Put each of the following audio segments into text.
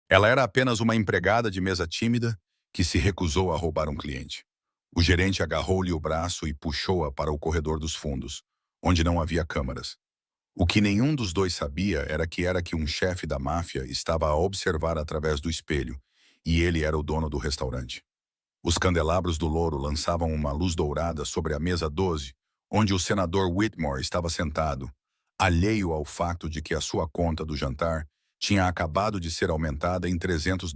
Ela era apenas uma empregada de mesa tímida que se recusou a roubar um cliente. O gerente agarrou-lhe o braço e puxou-a para o corredor dos fundos, onde não havia câmaras. O que nenhum dos dois sabia era que um chefe da máfia estava a observar através do espelho, e ele era o dono do restaurante. Os candelabros do louro lançavam uma luz dourada sobre a mesa 12, onde o senador Whitmore estava sentado, alheio ao fato de que a sua conta do jantar tinha acabado de ser aumentada em US$ 300.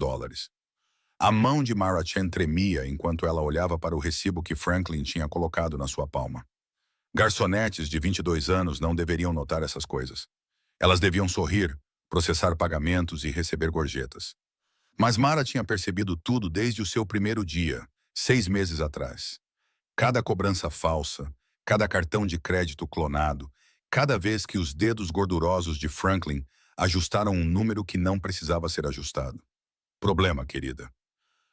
A mão de Mara Chen tremia enquanto ela olhava para o recibo que Franklin tinha colocado na sua palma. Garçonetes de 22 anos não deveriam notar essas coisas. Elas deviam sorrir, processar pagamentos e receber gorjetas. Mas Mara tinha percebido tudo desde o seu primeiro dia, 6 meses atrás. Cada cobrança falsa, cada cartão de crédito clonado, cada vez que os dedos gordurosos de Franklin ajustaram um número que não precisava ser ajustado. Problema, querida.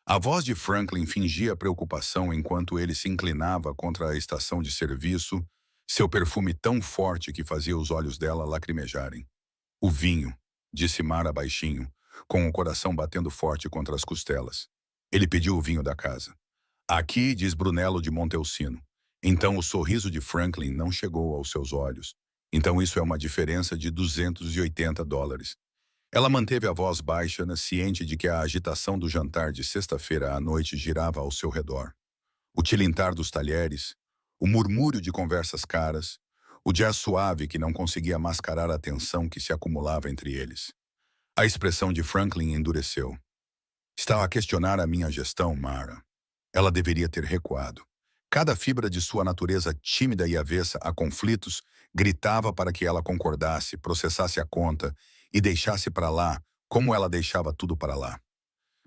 A voz de Franklin fingia preocupação enquanto ele se inclinava contra a estação de serviço, seu perfume tão forte que fazia os olhos dela lacrimejarem. O vinho, disse Mara baixinho, com o coração batendo forte contra as costelas. Ele pediu o vinho da casa. Aqui, diz Brunello de Montalcino. Então o sorriso de Franklin não chegou aos seus olhos. Então isso é uma diferença de US$ 280. Ela manteve a voz baixa, ciente de que a agitação do jantar de sexta-feira à noite girava ao seu redor. O tilintar dos talheres, o murmúrio de conversas caras, o jazz suave que não conseguia mascarar a tensão que se acumulava entre eles. A expressão de Franklin endureceu. Está a questionar a minha gestão, Mara. Ela deveria ter recuado. Cada fibra de sua natureza tímida e avessa a conflitos gritava para que ela concordasse, processasse a conta e deixasse para lá como ela deixava tudo para lá.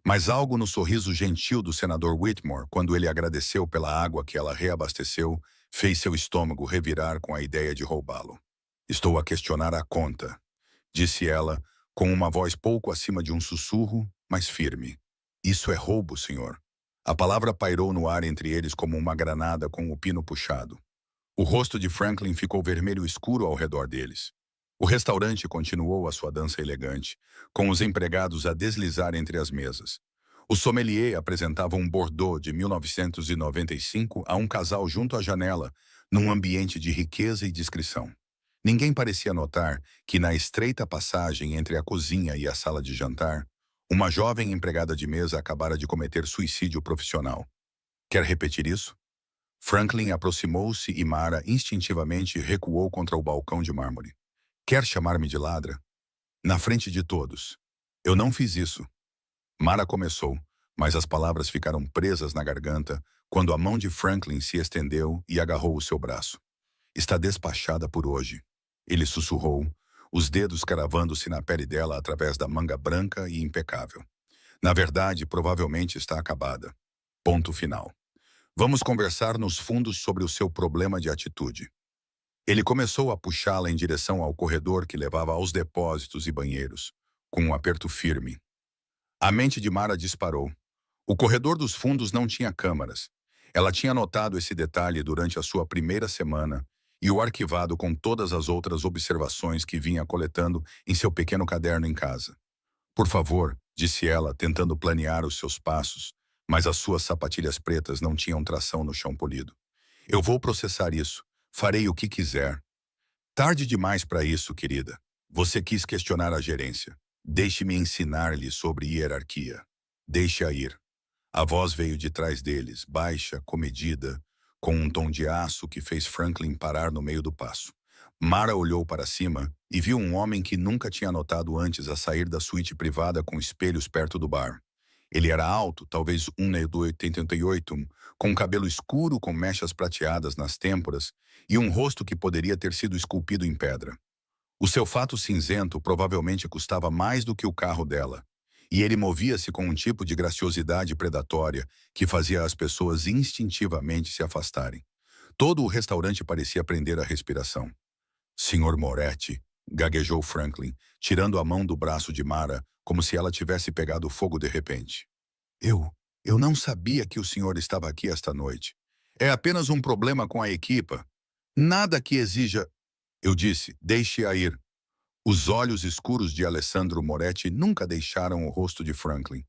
Mas algo no sorriso gentil do senador Whitmore, quando ele agradeceu pela água que ela reabasteceu, fez seu estômago revirar com a ideia de roubá-lo. Estou a questionar a conta, disse ela, com uma voz pouco acima de um sussurro, mas firme. Isso é roubo, senhor. A palavra pairou no ar entre eles como uma granada com o pino puxado. O rosto de Franklin ficou vermelho escuro ao redor deles. O restaurante continuou a sua dança elegante, com os empregados a deslizar entre as mesas. O sommelier apresentava um Bordeaux de 1995 a um casal junto à janela, num ambiente de riqueza e discrição. Ninguém parecia notar que na estreita passagem entre a cozinha e a sala de jantar, uma jovem empregada de mesa acabara de cometer suicídio profissional. Quer repetir isso? Franklin aproximou-se e Mara instintivamente recuou contra o balcão de mármore. Quer chamar-me de ladra? Na frente de todos. Eu não fiz isso. Mara começou, mas as palavras ficaram presas na garganta quando a mão de Franklin se estendeu e agarrou o seu braço. Está despachada por hoje. Ele sussurrou, os dedos cravando-se na pele dela através da manga branca e impecável. Na verdade, provavelmente está acabada. Ponto final. Vamos conversar nos fundos sobre o seu problema de atitude. Ele começou a puxá-la em direção ao corredor que levava aos depósitos e banheiros, com um aperto firme. A mente de Mara disparou. O corredor dos fundos não tinha câmaras. Ela tinha notado esse detalhe durante a sua primeira semana e o arquivado com todas as outras observações que vinha coletando em seu pequeno caderno em casa. Por favor, disse ela, tentando planear os seus passos, mas as suas sapatilhas pretas não tinham tração no chão polido. Eu vou processar isso. Farei o que quiser. Tarde demais para isso, querida. Você quis questionar a gerência. Deixe-me ensinar-lhe sobre hierarquia. Deixe-a ir. A voz veio de trás deles, baixa, comedida, com um tom de aço que fez Franklin parar no meio do passo. Mara olhou para cima e viu um homem que nunca tinha notado antes a sair da suíte privada com espelhos perto do bar. Ele era alto, talvez 1,88 m, com cabelo escuro com mechas prateadas nas têmporas e um rosto que poderia ter sido esculpido em pedra. O seu fato cinzento provavelmente custava mais do que o carro dela, e ele movia-se com um tipo de graciosidade predatória que fazia as pessoas instintivamente se afastarem. Todo o restaurante parecia prender a respiração. Senhor Moretti, gaguejou Franklin, tirando a mão do braço de Mara, como se ela tivesse pegado fogo de repente. Eu não sabia que o senhor estava aqui esta noite. É apenas um problema com a equipa. Nada que exija... Eu disse, deixe-a ir. Os olhos escuros de Alessandro Moretti nunca deixaram o rosto de Franklin,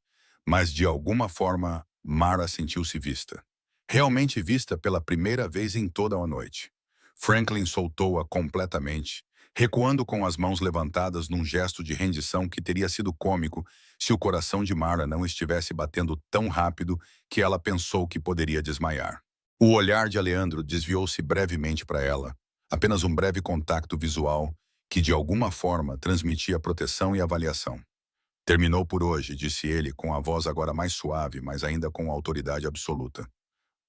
mas de alguma forma Mara sentiu-se vista. Realmente vista pela primeira vez em toda a noite. Franklin soltou-a completamente, recuando com as mãos levantadas num gesto de rendição que teria sido cômico se o coração de Mara não estivesse batendo tão rápido que ela pensou que poderia desmaiar. O olhar de Aleandro desviou-se brevemente para ela, apenas um breve contato visual que de alguma forma transmitia proteção e avaliação. Terminou por hoje, disse ele, com a voz agora mais suave, mas ainda com autoridade absoluta.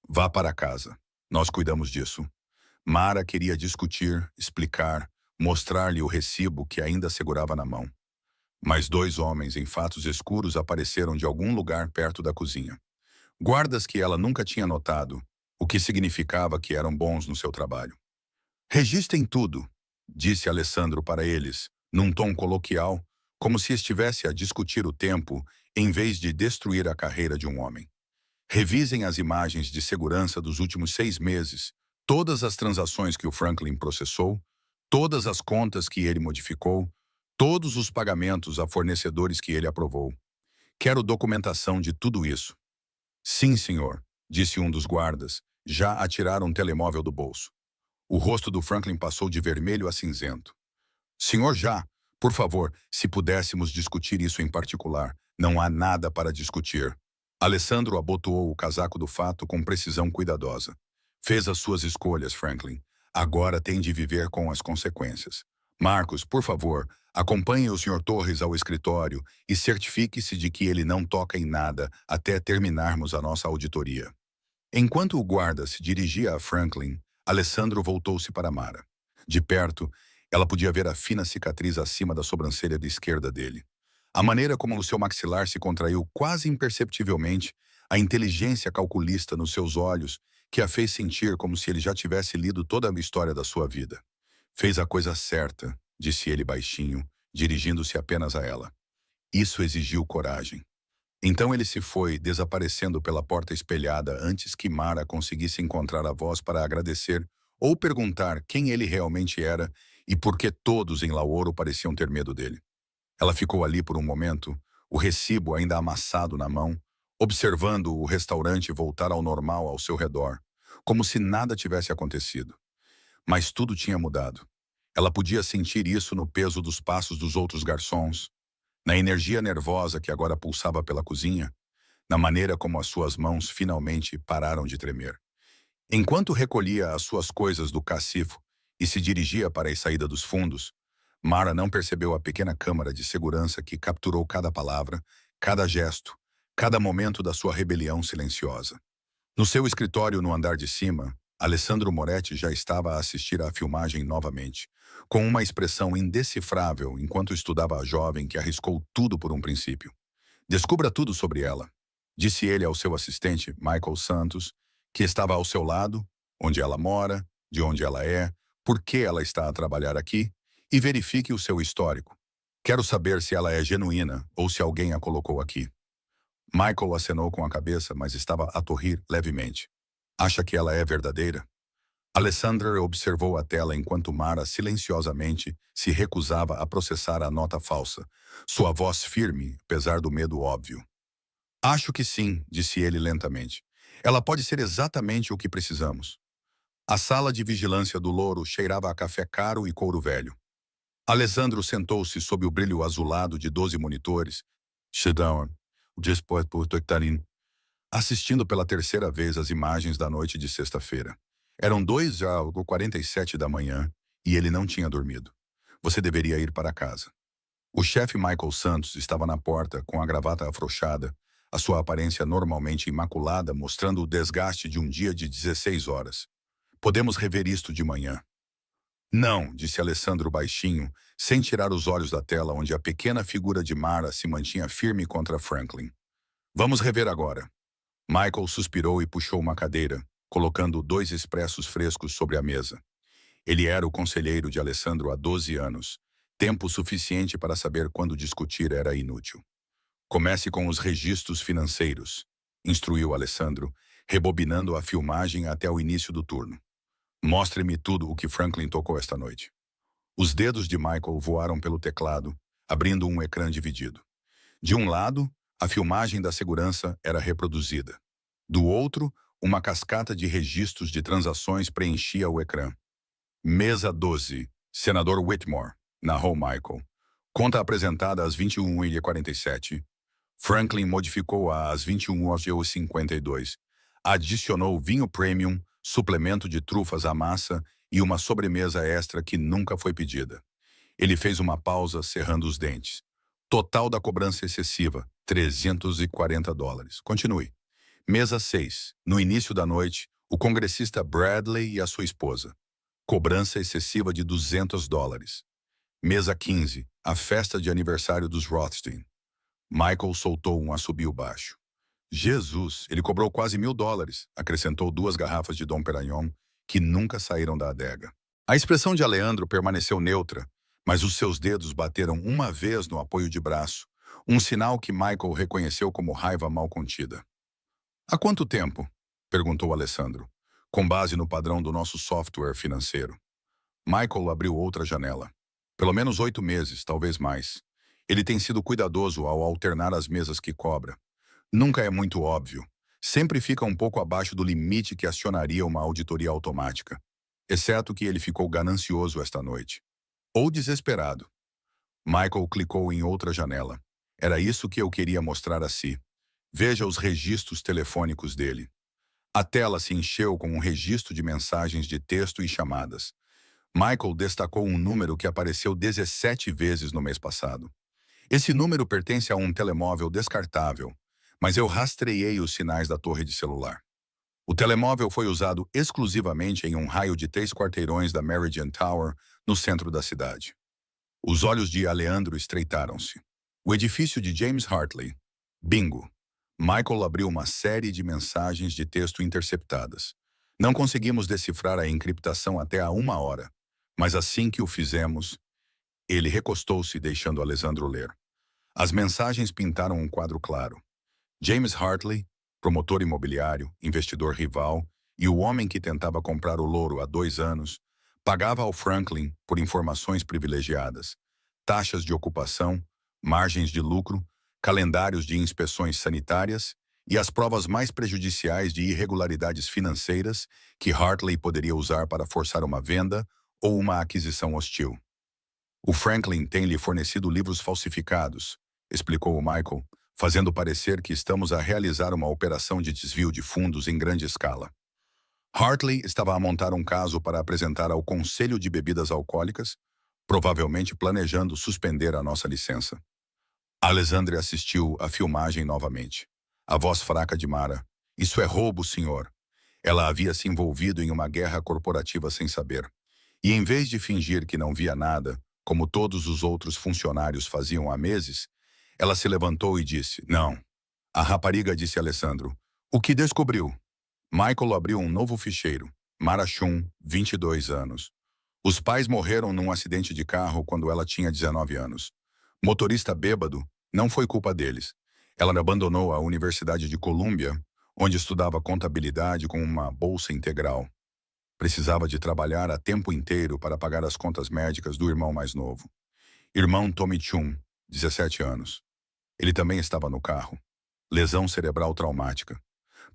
Vá para casa. Nós cuidamos disso. Mara queria discutir, explicar, mostrar-lhe o recibo que ainda segurava na mão. Mas dois homens em fatos escuros apareceram de algum lugar perto da cozinha. Guardas que ela nunca tinha notado, o que significava que eram bons no seu trabalho. Registrem tudo, disse Alessandro para eles, num tom coloquial, como se estivesse a discutir o tempo em vez de destruir a carreira de um homem. Revisem as imagens de segurança dos últimos 6 meses, todas as transações que o Franklin processou, todas as contas que ele modificou, todos os pagamentos a fornecedores que ele aprovou. Quero documentação de tudo isso. Sim, senhor, disse um dos guardas, já a tirar um telemóvel do bolso. O rosto do Franklin passou de vermelho a cinzento. Senhor já, por favor, se pudéssemos discutir isso em particular. Não há nada para discutir. Alessandro abotoou o casaco do fato com precisão cuidadosa. Fez as suas escolhas, Franklin. Agora tem de viver com as consequências. Marcos, por favor, acompanhe o Sr. Torres ao escritório e certifique-se de que ele não toca em nada até terminarmos a nossa auditoria. Enquanto o guarda se dirigia a Franklin, Alessandro voltou-se para Mara. De perto, ela podia ver a fina cicatriz acima da sobrancelha de esquerda dele. A maneira como o seu maxilar se contraiu quase imperceptivelmente, a inteligência calculista nos seus olhos, que a fez sentir como se ele já tivesse lido toda a história da sua vida. Fez a coisa certa, disse ele baixinho, dirigindo-se apenas a ela. Isso exigiu coragem. Então ele se foi, desaparecendo pela porta espelhada antes que Mara conseguisse encontrar a voz para agradecer ou perguntar quem ele realmente era e por que todos em Lauro pareciam ter medo dele. Ela ficou ali por um momento, o recibo ainda amassado na mão, observando o restaurante voltar ao normal ao seu redor, como se nada tivesse acontecido. Mas tudo tinha mudado. Ela podia sentir isso no peso dos passos dos outros garçons, na energia nervosa que agora pulsava pela cozinha, na maneira como as suas mãos finalmente pararam de tremer. Enquanto recolhia as suas coisas do cacifo e se dirigia para a saída dos fundos, Mara não percebeu a pequena câmara de segurança que capturou cada palavra, cada gesto, cada momento da sua rebelião silenciosa. No seu escritório no andar de cima, Alessandro Moretti já estava a assistir à filmagem novamente, com uma expressão indecifrável enquanto estudava a jovem que arriscou tudo por um princípio. Descubra tudo sobre ela, disse ele ao seu assistente, Michael Santos, que estava ao seu lado, onde ela mora, de onde ela é, por que ela está a trabalhar aqui, e verifique o seu histórico. Quero saber se ela é genuína ou se alguém a colocou aqui. Michael acenou com a cabeça, mas estava a torrir levemente. Acha que ela é verdadeira? Alessandra observou a tela enquanto Mara silenciosamente se recusava a processar a nota falsa, sua voz firme, apesar do medo óbvio. Acho que sim, disse ele lentamente. Ela pode ser exatamente o que precisamos. A sala de vigilância do Louro cheirava a café caro e couro velho. Alessandro sentou-se sob o brilho azulado de 12 monitores, assistindo pela terceira vez as imagens da noite de sexta-feira. Eram 2h47 da manhã e ele não tinha dormido. Você deveria ir para casa. O chefe Michael Santos estava na porta com a gravata afrouxada, a sua aparência normalmente imaculada mostrando o desgaste de um dia de 16 horas. Podemos rever isto de manhã. Não, disse Alessandro baixinho, sem tirar os olhos da tela onde a pequena figura de Mara se mantinha firme contra Franklin. Vamos rever agora. Michael suspirou e puxou uma cadeira, colocando 2 expressos frescos sobre a mesa. Ele era o conselheiro de Alessandro há 12 anos, tempo suficiente para saber quando discutir era inútil. Comece com os registros financeiros, instruiu Alessandro, rebobinando a filmagem até o início do turno. Mostre-me tudo o que Franklin tocou esta noite. Os dedos de Michael voaram pelo teclado, abrindo um ecrã dividido. De um lado, a filmagem da segurança era reproduzida. Do outro, uma cascata de registros de transações preenchia o ecrã. Mesa 12, Senador Whitmore, narrou Michael. Conta apresentada às 21h47. Franklin modificou-a às 21h52. Adicionou vinho premium, suplemento de trufas à massa e uma sobremesa extra que nunca foi pedida. Ele fez uma pausa, cerrando os dentes. Total da cobrança excessiva, $340. Continue. Mesa 6. No início da noite, o congressista Bradley e a sua esposa. Cobrança excessiva de $200. Mesa 15. A festa de aniversário dos Rothstein. Michael soltou um assobio baixo. Jesus, ele cobrou quase $1.000, acrescentou 2 garrafas de Dom Perignon, que nunca saíram da adega. A expressão de Aleandro permaneceu neutra, mas os seus dedos bateram uma vez no apoio de braço, um sinal que Michael reconheceu como raiva mal contida. Há quanto tempo? Perguntou Alessandro, com base no padrão do nosso software financeiro. Michael abriu outra janela. Pelo menos 8 meses, talvez mais. Ele tem sido cuidadoso ao alternar as mesas que cobra. Nunca é muito óbvio. Sempre fica um pouco abaixo do limite que acionaria uma auditoria automática. Exceto que ele ficou ganancioso esta noite. Ou desesperado. Michael clicou em outra janela. Era isso que eu queria mostrar a si. Veja os registros telefônicos dele. A tela se encheu com um registro de mensagens de texto e chamadas. Michael destacou um número que apareceu 17 vezes no mês passado. Esse número pertence a um telemóvel descartável, mas eu rastreei os sinais da torre de celular. O telemóvel foi usado exclusivamente em um raio de 3 quarteirões da Meridian Tower, no centro da cidade. Os olhos de Aleandro estreitaram-se. O edifício de James Hartley. Bingo. Michael abriu uma série de mensagens de texto interceptadas. Não conseguimos decifrar a encriptação até há 1 hora, mas assim que o fizemos, ele recostou-se deixando Alessandro ler. As mensagens pintaram um quadro claro. James Hartley, promotor imobiliário, investidor rival e o homem que tentava comprar o louro há 2 anos, pagava ao Franklin por informações privilegiadas, taxas de ocupação, margens de lucro, calendários de inspeções sanitárias e as provas mais prejudiciais de irregularidades financeiras que Hartley poderia usar para forçar uma venda ou uma aquisição hostil. O Franklin tem lhe fornecido livros falsificados, explicou o Michael, fazendo parecer que estamos a realizar uma operação de desvio de fundos em grande escala. Hartley estava a montar um caso para apresentar ao Conselho de Bebidas Alcoólicas, provavelmente planejando suspender a nossa licença. Alessandro assistiu à filmagem novamente. A voz fraca de Mara. Isso é roubo, senhor. Ela havia se envolvido em uma guerra corporativa sem saber. E em vez de fingir que não via nada, como todos os outros funcionários faziam há meses, ela se levantou e disse, não. A rapariga disse a Alessandro, o que descobriu? Michael abriu um novo ficheiro. Mara Chun, 22 anos. Os pais morreram num acidente de carro quando ela tinha 19 anos. Motorista bêbado, não foi culpa deles. Ela abandonou a Universidade de Colômbia, onde estudava contabilidade com uma bolsa integral. Precisava de trabalhar a tempo inteiro para pagar as contas médicas do irmão mais novo. Irmão Tommy Chun, 17 anos. Ele também estava no carro. Lesão cerebral traumática.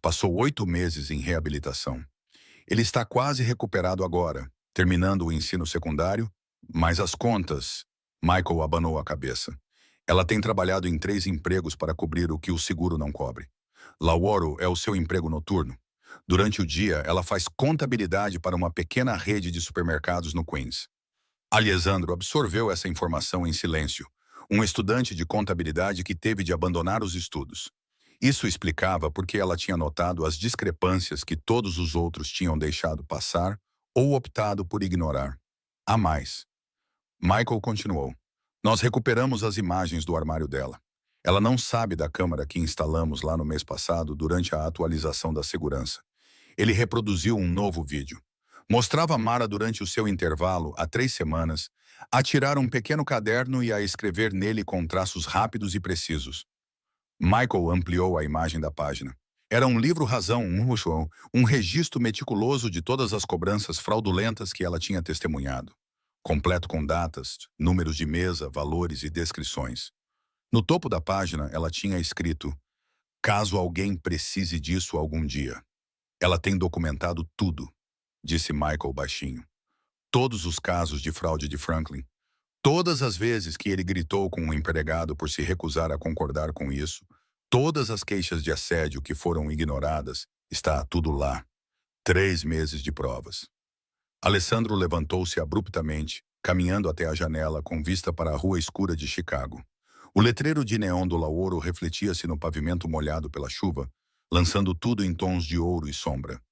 Passou 8 meses em reabilitação. Ele está quase recuperado agora, terminando o ensino secundário, mas as contas... Michael abanou a cabeça. Ela tem trabalhado em 3 empregos para cobrir o que o seguro não cobre. Lauro é o seu emprego noturno. Durante o dia, ela faz contabilidade para uma pequena rede de supermercados no Queens. Alessandro absorveu essa informação em silêncio, um estudante de contabilidade que teve de abandonar os estudos. Isso explicava porque ela tinha notado as discrepâncias que todos os outros tinham deixado passar ou optado por ignorar. Há mais. Michael continuou. Nós recuperamos as imagens do armário dela. Ela não sabe da câmera que instalamos lá no mês passado durante a atualização da segurança. Ele reproduziu um novo vídeo. Mostrava Mara durante o seu intervalo, há 3 semanas, a tirar um pequeno caderno e a escrever nele com traços rápidos e precisos. Michael ampliou a imagem da página. Era um livro-razão, um registro meticuloso de todas as cobranças fraudulentas que ela tinha testemunhado. completo com datas, números de mesa, valores e descrições. No topo da página, ela tinha escrito: caso alguém precise disso algum dia. Ela tem documentado tudo, disse Michael baixinho. Todos os casos de fraude de Franklin. Todas as vezes que ele gritou com um empregado por se recusar a concordar com isso, todas as queixas de assédio que foram ignoradas, está tudo lá. 3 meses de provas. Alessandro levantou-se abruptamente, caminhando até a janela com vista para a rua escura de Chicago. O letreiro de neon do Lauro refletia-se no pavimento molhado pela chuva, lançando tudo em tons de ouro e sombra.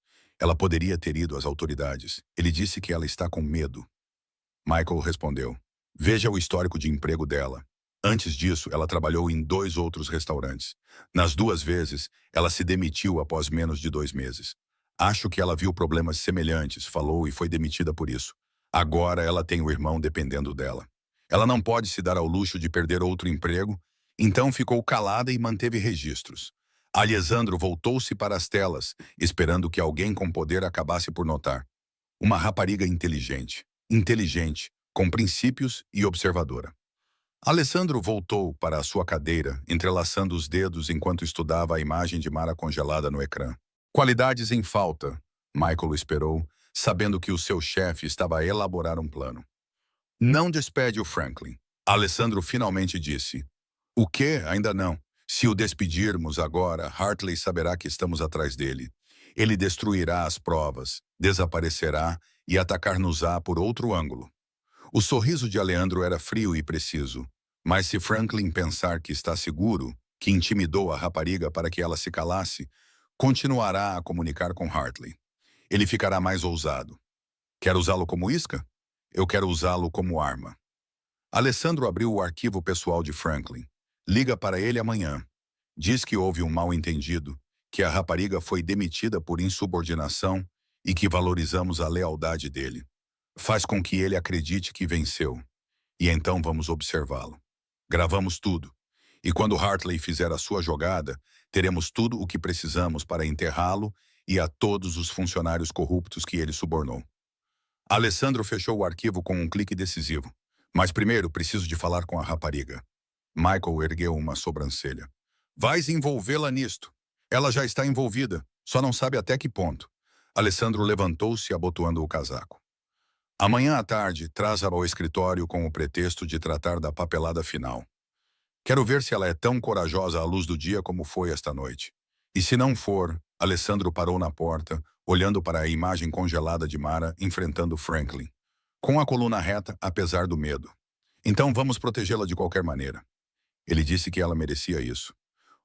Ela poderia ter ido às autoridades. Ele disse que ela está com medo. Michael respondeu: veja o histórico de emprego dela. Antes disso, ela trabalhou em 2 outros restaurantes. Nas 2 vezes, ela se demitiu após menos de 2 meses. Acho que ela viu problemas semelhantes, falou e foi demitida por isso. Agora ela tem o irmão dependendo dela. Ela não pode se dar ao luxo de perder outro emprego, então ficou calada e manteve registros. Alessandro voltou-se para as telas, esperando que alguém com poder acabasse por notar. Uma rapariga inteligente, com princípios e observadora. Alessandro voltou para a sua cadeira, entrelaçando os dedos enquanto estudava a imagem de Mara congelada no ecrã. Qualidades em falta, Michael esperou, sabendo que o seu chefe estava a elaborar um plano. Não despede o Franklin. Alessandro finalmente disse. O quê? Ainda não. Se o despedirmos agora, Hartley saberá que estamos atrás dele. Ele destruirá as provas, desaparecerá e atacar-nos-á por outro ângulo. O sorriso de Alessandro era frio e preciso. Mas se Franklin pensar que está seguro, que intimidou a rapariga para que ela se calasse, continuará a comunicar com Hartley. Ele ficará mais ousado. Quer usá-lo como isca? Eu quero usá-lo como arma. Alessandro abriu o arquivo pessoal de Franklin. Liga para ele amanhã. Diz que houve um mal-entendido, que a rapariga foi demitida por insubordinação e que valorizamos a lealdade dele. Faz com que ele acredite que venceu. E então vamos observá-lo. Gravamos tudo. E quando Hartley fizer a sua jogada, teremos tudo o que precisamos para enterrá-lo e a todos os funcionários corruptos que ele subornou. Alessandro fechou o arquivo com um clique decisivo. Mas primeiro preciso de falar com a rapariga. Michael ergueu uma sobrancelha. Vais envolvê-la nisto. Ela já está envolvida, só não sabe até que ponto. Alessandro levantou-se abotoando o casaco. Amanhã à tarde, traz-a ao escritório com o pretexto de tratar da papelada final. Quero ver se ela é tão corajosa à luz do dia como foi esta noite. E se não for, Alessandro parou na porta, olhando para a imagem congelada de Mara enfrentando Franklin, com a coluna reta, apesar do medo. Então vamos protegê-la de qualquer maneira. Ele disse que ela merecia isso.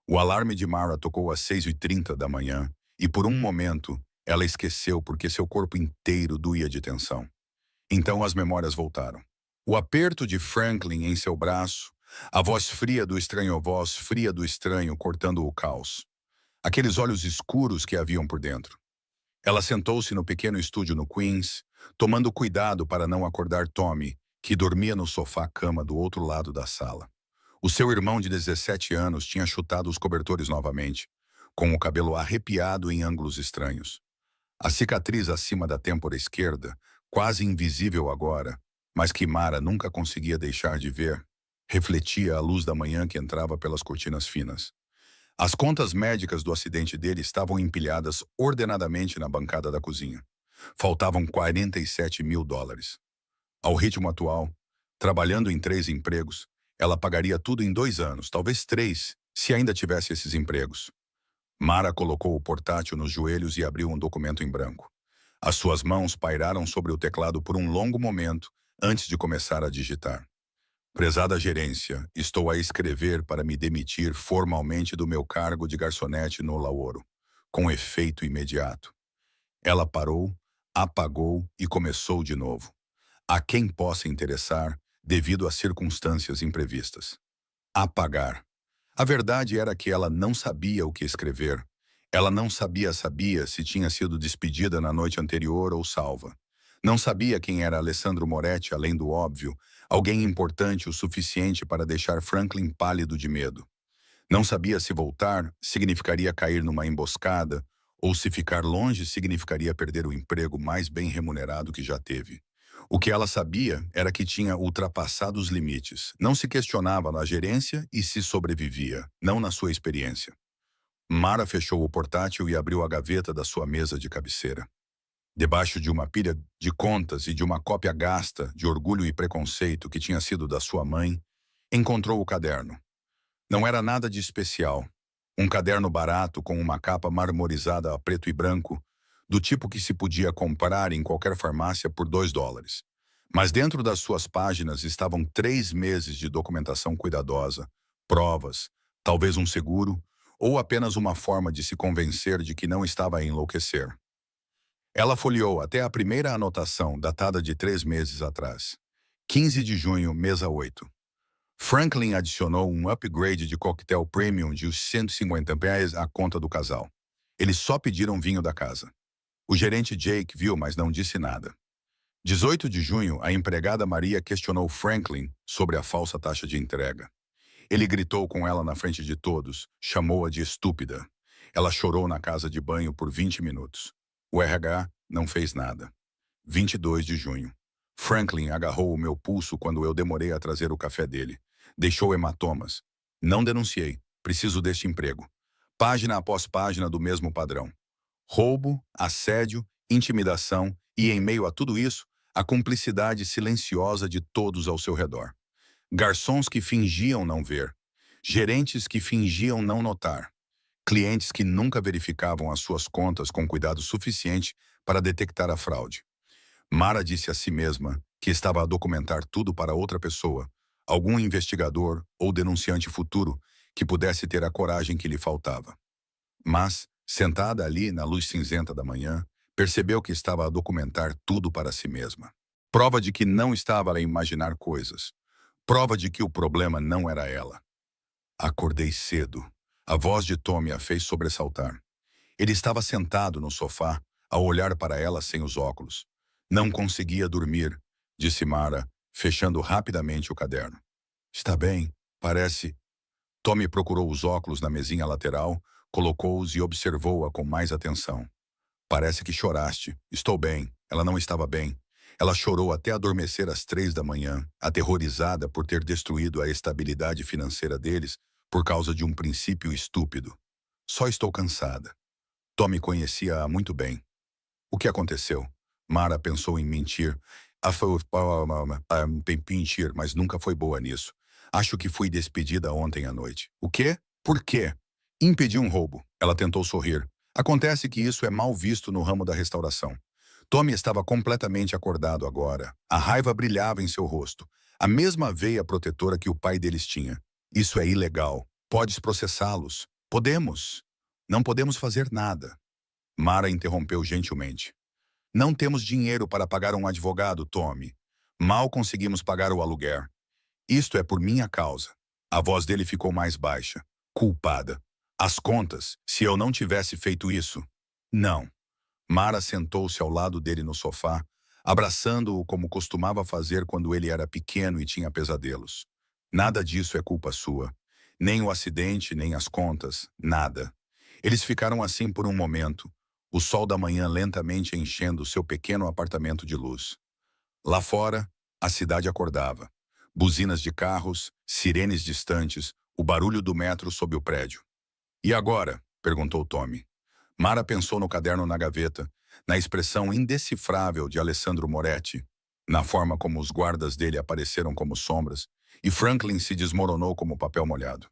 O alarme de Mara tocou às 6h30 da manhã, e por um momento, ela esqueceu porque seu corpo inteiro doía de tensão. Então as memórias voltaram. O aperto de Franklin em seu braço, a voz fria do estranho cortando o caos. Aqueles olhos escuros que haviam por dentro. Ela sentou-se no pequeno estúdio no Queens, tomando cuidado para não acordar Tommy, que dormia no sofá-cama do outro lado da sala. O seu irmão de 17 anos tinha chutado os cobertores novamente, com o cabelo arrepiado em ângulos estranhos. A cicatriz acima da têmpora esquerda, quase invisível agora, mas que Mara nunca conseguia deixar de ver, refletia a luz da manhã que entrava pelas cortinas finas. As contas médicas do acidente dele estavam empilhadas ordenadamente na bancada da cozinha. Faltavam $47 mil. Ao ritmo atual, trabalhando em 3 empregos, ela pagaria tudo em 2 anos, talvez 3, se ainda tivesse esses empregos. Mara colocou o portátil nos joelhos e abriu um documento em branco. As suas mãos pairaram sobre o teclado por um longo momento antes de começar a digitar. Prezada gerência, estou a escrever para me demitir formalmente do meu cargo de garçonete no Lauro, com efeito imediato. Ela parou, apagou e começou de novo. A quem possa interessar, devido a circunstâncias imprevistas. Apagar. A verdade era que ela não sabia o que escrever. Ela não sabia se tinha sido despedida na noite anterior ou salva. Não sabia quem era Alessandro Moretti, além do óbvio, alguém importante o suficiente para deixar Franklin pálido de medo. Não sabia se voltar significaria cair numa emboscada, ou se ficar longe significaria perder o emprego mais bem remunerado que já teve. O que ela sabia era que tinha ultrapassado os limites. Não se questionava na gerência e se sobrevivia, não na sua experiência. Mara fechou o portátil e abriu a gaveta da sua mesa de cabeceira. Debaixo de uma pilha de contas e de uma cópia gasta de Orgulho e Preconceito que tinha sido da sua mãe, encontrou o caderno. Não era nada de especial. Um caderno barato com uma capa marmorizada a preto e branco, do tipo que se podia comprar em qualquer farmácia por $2. Mas dentro das suas páginas estavam 3 meses de documentação cuidadosa, provas, talvez um seguro, ou apenas uma forma de se convencer de que não estava a enlouquecer. Ela folheou até a primeira anotação, datada de 3 meses atrás. 15 de junho, mesa 8. Franklin adicionou um upgrade de coquetel premium de R$ 150 à conta do casal. Eles só pediram vinho da casa. O gerente Jake viu, mas não disse nada. 18 de junho, a empregada Maria questionou Franklin sobre a falsa taxa de entrega. Ele gritou com ela na frente de todos, chamou-a de estúpida. Ela chorou na casa de banho por 20 minutos. O RH não fez nada. 22 de junho. Franklin agarrou o meu pulso quando eu demorei a trazer o café dele. Deixou hematomas. Não denunciei. Preciso deste emprego. Página após página do mesmo padrão. Roubo, assédio, intimidação e, em meio a tudo isso, a cumplicidade silenciosa de todos ao seu redor. Garçons que fingiam não ver. Gerentes que fingiam não notar. Clientes que nunca verificavam as suas contas com cuidado suficiente para detectar a fraude. Mara disse a si mesma que estava a documentar tudo para outra pessoa, algum investigador ou denunciante futuro que pudesse ter a coragem que lhe faltava. Mas, sentada ali na luz cinzenta da manhã, percebeu que estava a documentar tudo para si mesma. Prova de que não estava a imaginar coisas. Prova de que o problema não era ela. Acordei cedo. A voz de Tommy a fez sobressaltar. Ele estava sentado no sofá, a olhar para ela sem os óculos. Não conseguia dormir, disse Mara, fechando rapidamente o caderno. Está bem, parece. Tommy procurou os óculos na mesinha lateral, colocou-os e observou-a com mais atenção. Parece que choraste. Estou bem. Ela não estava bem. Ela chorou até adormecer às 3 da manhã, aterrorizada por ter destruído a estabilidade financeira deles por causa de um princípio estúpido. Só estou cansada. Tommy conhecia-a muito bem. O que aconteceu? Mara pensou em mentir. Mentir, mas nunca foi boa nisso. Acho que fui despedida ontem à noite. O quê? Por quê? Impedi um roubo. Ela tentou sorrir. Acontece que isso é mal visto no ramo da restauração. Tommy estava completamente acordado agora. A raiva brilhava em seu rosto. A mesma veia protetora que o pai deles tinha. Isso é ilegal. Podes processá-los. Podemos. Não podemos fazer nada. Mara interrompeu gentilmente. Não temos dinheiro para pagar um advogado, Tommy. Mal conseguimos pagar o aluguer. Isto é por minha causa. A voz dele ficou mais baixa. Culpada. As contas, se eu não tivesse feito isso. Não. Mara sentou-se ao lado dele no sofá, abraçando-o como costumava fazer quando ele era pequeno e tinha pesadelos. Nada disso é culpa sua. Nem o acidente, nem as contas, nada. Eles ficaram assim por um momento, o sol da manhã lentamente enchendo seu pequeno apartamento de luz. Lá fora, a cidade acordava. Buzinas de carros, sirenes distantes, o barulho do metro sob o prédio. E agora? Perguntou Tommy. Mara pensou no caderno na gaveta, na expressão indecifrável de Alessandro Moretti, na forma como os guardas dele apareceram como sombras, e Franklin se desmoronou como papel molhado.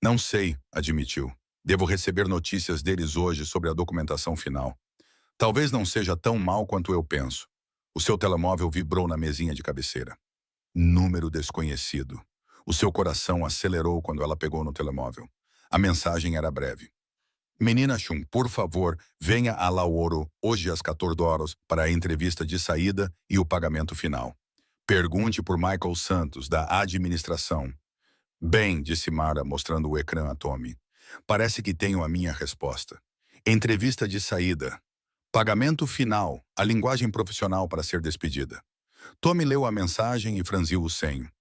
Não sei, admitiu. Devo receber notícias deles hoje sobre a documentação final. Talvez não seja tão mal quanto eu penso. O seu telemóvel vibrou na mesinha de cabeceira. Número desconhecido. O seu coração acelerou quando ela pegou no telemóvel. A mensagem era breve. Menina Chum, por favor, venha a Lauro hoje às 14 horas para a entrevista de saída e o pagamento final. Pergunte por Michael Santos, da administração. Bem, disse Mara, mostrando o ecrã a Tommy. Parece que tenho a minha resposta. Entrevista de saída. Pagamento final, a linguagem profissional para ser despedida. Tommy leu a mensagem e franziu o senho.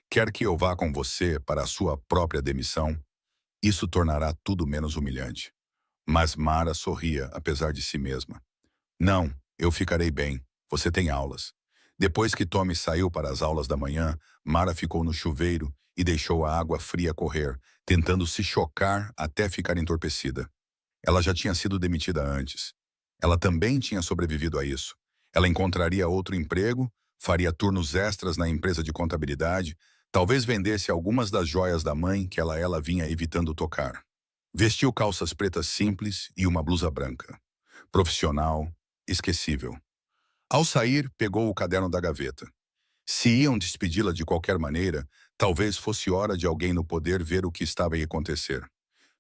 Quer que eu vá com você para a sua própria demissão? Isso tornará tudo menos humilhante. Mas Mara sorria, apesar de si mesma. Não, eu ficarei bem. Você tem aulas. Depois que Tommy saiu para as aulas da manhã, Mara ficou no chuveiro e deixou a água fria correr, tentando se chocar até ficar entorpecida. Ela já tinha sido demitida antes. Ela também tinha sobrevivido a isso. Ela encontraria outro emprego, faria turnos extras na empresa de contabilidade, talvez vendesse algumas das joias da mãe que ela vinha evitando tocar. Vestiu calças pretas simples e uma blusa branca. Profissional, esquecível. Ao sair, pegou o caderno da gaveta. Se iam despedi-la de qualquer maneira, talvez fosse hora de alguém no poder ver o que estava a acontecer.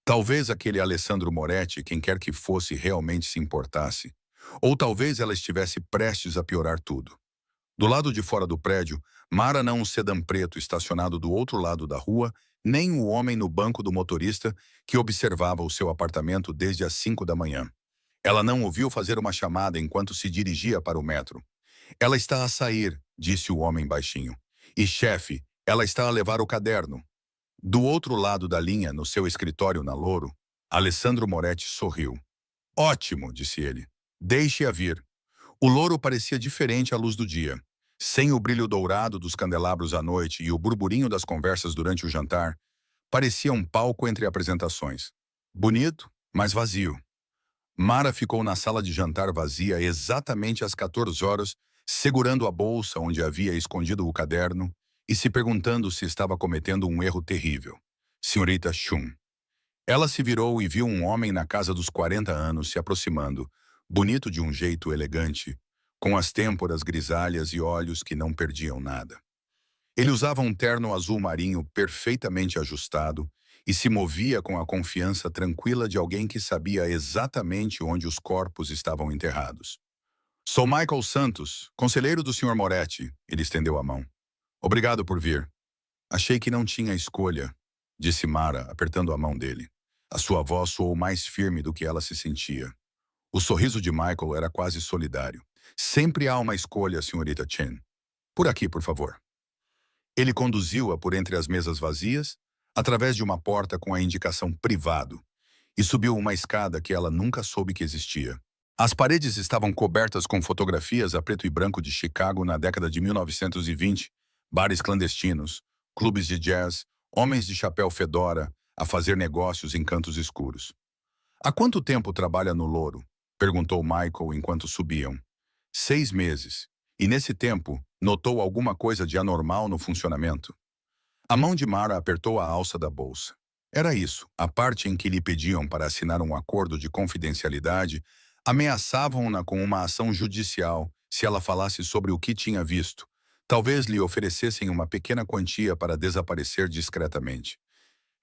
Talvez aquele Alessandro Moretti, quem quer que fosse, realmente se importasse. Ou talvez ela estivesse prestes a piorar tudo. Do lado de fora do prédio, Mara não um sedã preto estacionado do outro lado da rua, nem o homem no banco do motorista que observava o seu apartamento desde as 5 da manhã. Ela não ouviu fazer uma chamada enquanto se dirigia para o metro. Ela está a sair, disse o homem baixinho. E, chefe, ela está a levar o caderno. Do outro lado da linha, no seu escritório na Louro, Alessandro Moretti sorriu. Ótimo, disse ele. Deixe-a vir. O Louro parecia diferente à luz do dia. Sem o brilho dourado dos candelabros à noite e o burburinho das conversas durante o jantar, parecia um palco entre apresentações. Bonito, mas vazio. Mara ficou na sala de jantar vazia exatamente às 14 horas, segurando a bolsa onde havia escondido o caderno e se perguntando se estava cometendo um erro terrível. Senhorita Chun. Ela se virou e viu um homem na casa dos 40 anos se aproximando, bonito de um jeito elegante, com as têmporas grisalhas e olhos que não perdiam nada. Ele usava um terno azul marinho perfeitamente ajustado e se movia com a confiança tranquila de alguém que sabia exatamente onde os corpos estavam enterrados. Sou Michael Santos, conselheiro do Sr. Moretti, ele estendeu a mão. Obrigado por vir. Achei que não tinha escolha, disse Mara, apertando a mão dele. A sua voz soou mais firme do que ela se sentia. O sorriso de Michael era quase solidário. Sempre há uma escolha, senhorita Chen. Por aqui, por favor. Ele conduziu-a por entre as mesas vazias, através de uma porta com a indicação privado, e subiu uma escada que ela nunca soube que existia. As paredes estavam cobertas com fotografias a preto e branco de Chicago na década de 1920, bares clandestinos, clubes de jazz, homens de chapéu fedora a fazer negócios em cantos escuros. Há quanto tempo trabalha no Louro? Perguntou Michael enquanto subiam. 6 meses. E nesse tempo, notou alguma coisa de anormal no funcionamento? A mão de Mara apertou a alça da bolsa. Era isso, a parte em que lhe pediam para assinar um acordo de confidencialidade, ameaçavam-na com uma ação judicial se ela falasse sobre o que tinha visto. Talvez lhe oferecessem uma pequena quantia para desaparecer discretamente.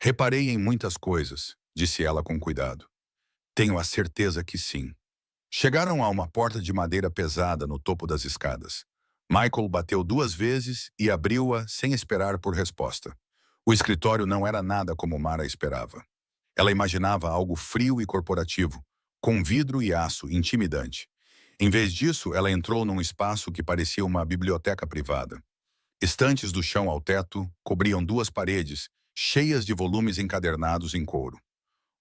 Reparei em muitas coisas, disse ela com cuidado. Tenho a certeza que sim. Chegaram a uma porta de madeira pesada no topo das escadas. Michael bateu 2 vezes e abriu-a sem esperar por resposta. O escritório não era nada como Mara esperava. Ela imaginava algo frio e corporativo, com vidro e aço intimidante. Em vez disso, ela entrou num espaço que parecia uma biblioteca privada. Estantes do chão ao teto cobriam 2 paredes, cheias de volumes encadernados em couro.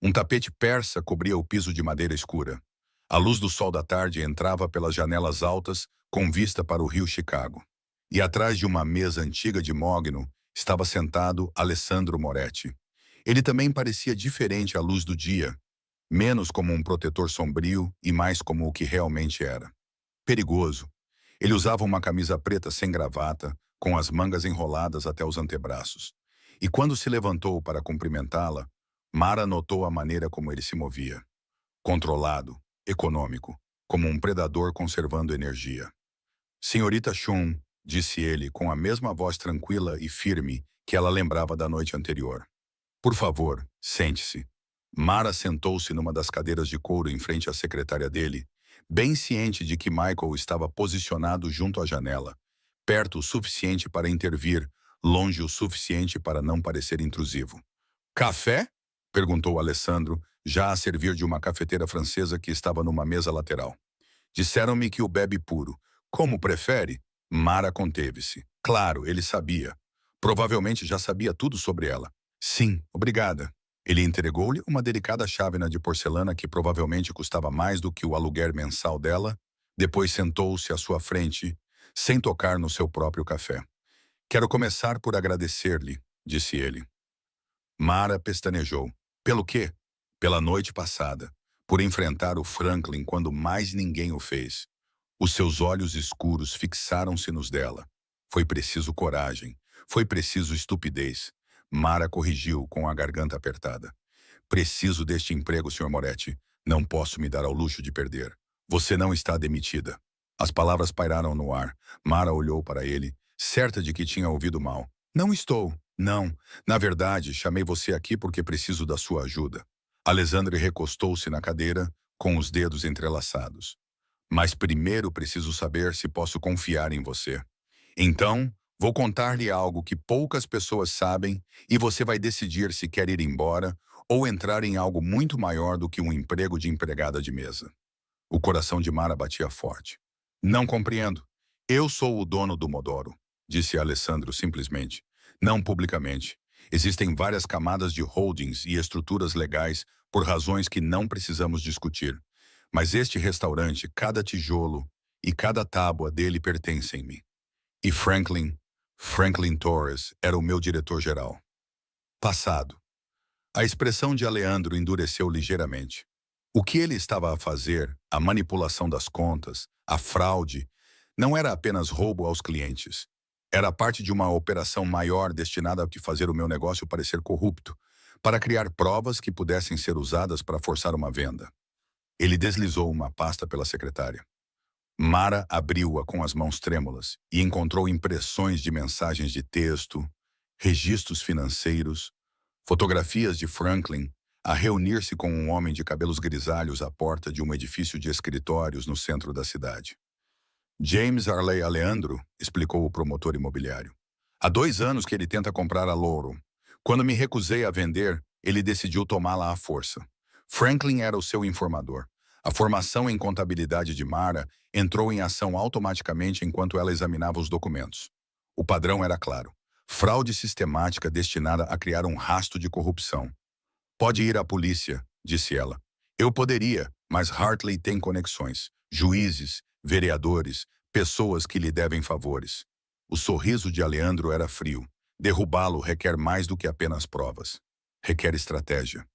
Um tapete persa cobria o piso de madeira escura. A luz do sol da tarde entrava pelas janelas altas, com vista para o rio Chicago. E atrás de uma mesa antiga de mogno, estava sentado Alessandro Moretti. Ele também parecia diferente à luz do dia, menos como um protetor sombrio e mais como o que realmente era. Perigoso. Ele usava uma camisa preta sem gravata, com as mangas enroladas até os antebraços. E quando se levantou para cumprimentá-la, Mara notou a maneira como ele se movia. Controlado, econômico, como um predador conservando energia. Senhorita Chun, disse ele com a mesma voz tranquila e firme que ela lembrava da noite anterior. Por favor, sente-se. Mara sentou-se numa das cadeiras de couro em frente à secretária dele, bem ciente de que Michael estava posicionado junto à janela, perto o suficiente para intervir, longe o suficiente para não parecer intrusivo. Café? Perguntou Alessandro, já a servir de uma cafeteira francesa que estava numa mesa lateral. Disseram-me que o bebe puro. Como prefere? Mara conteve-se. Claro, ele sabia. Provavelmente já sabia tudo sobre ela. Sim, obrigada. Ele entregou-lhe uma delicada chávena de porcelana que provavelmente custava mais do que o aluguer mensal dela. Depois sentou-se à sua frente, sem tocar no seu próprio café. Quero começar por agradecer-lhe, disse ele. Mara pestanejou. Pelo quê? Pela noite passada. Por enfrentar o Franklin quando mais ninguém o fez. Os seus olhos escuros fixaram-se nos dela. Foi preciso coragem. Foi preciso estupidez. Mara corrigiu com a garganta apertada. Preciso deste emprego, Sr. Moretti. Não posso me dar ao luxo de perder. Você não está demitida. As palavras pairaram no ar. Mara olhou para ele, certa de que tinha ouvido mal. Não estou. Não. Na verdade, chamei você aqui porque preciso da sua ajuda. Alessandro recostou-se na cadeira, com os dedos entrelaçados. Mas primeiro preciso saber se posso confiar em você. Então, vou contar-lhe algo que poucas pessoas sabem e você vai decidir se quer ir embora ou entrar em algo muito maior do que um emprego de empregada de mesa. O coração de Mara batia forte. Não compreendo. Eu sou o dono do Modoro, disse Alessandro simplesmente. Não publicamente. Existem várias camadas de holdings e estruturas legais por razões que não precisamos discutir. Mas este restaurante, cada tijolo e cada tábua dele pertencem-me. E Franklin Torres era o meu diretor-geral. Passado. A expressão de Aleandro endureceu ligeiramente. O que ele estava a fazer, a manipulação das contas, a fraude, não era apenas roubo aos clientes. Era parte de uma operação maior destinada a fazer o meu negócio parecer corrupto, para criar provas que pudessem ser usadas para forçar uma venda. Ele deslizou uma pasta pela secretária. Mara abriu-a com as mãos trêmulas e encontrou impressões de mensagens de texto, registros financeiros, fotografias de Franklin a reunir-se com um homem de cabelos grisalhos à porta de um edifício de escritórios no centro da cidade. James Arley Aleandro, explicou o promotor imobiliário. Há 2 anos que ele tenta comprar a Laurel. Quando me recusei a vender, ele decidiu tomá-la à força. Franklin era o seu informador. A formação em contabilidade de Mara entrou em ação automaticamente enquanto ela examinava os documentos. O padrão era claro. Fraude sistemática destinada a criar um rastro de corrupção. Pode ir à polícia, disse ela. Eu poderia, mas Hartley tem conexões. Juízes, vereadores, pessoas que lhe devem favores. O sorriso de Aleandro era frio. Derrubá-lo requer mais do que apenas provas. Requer estratégia.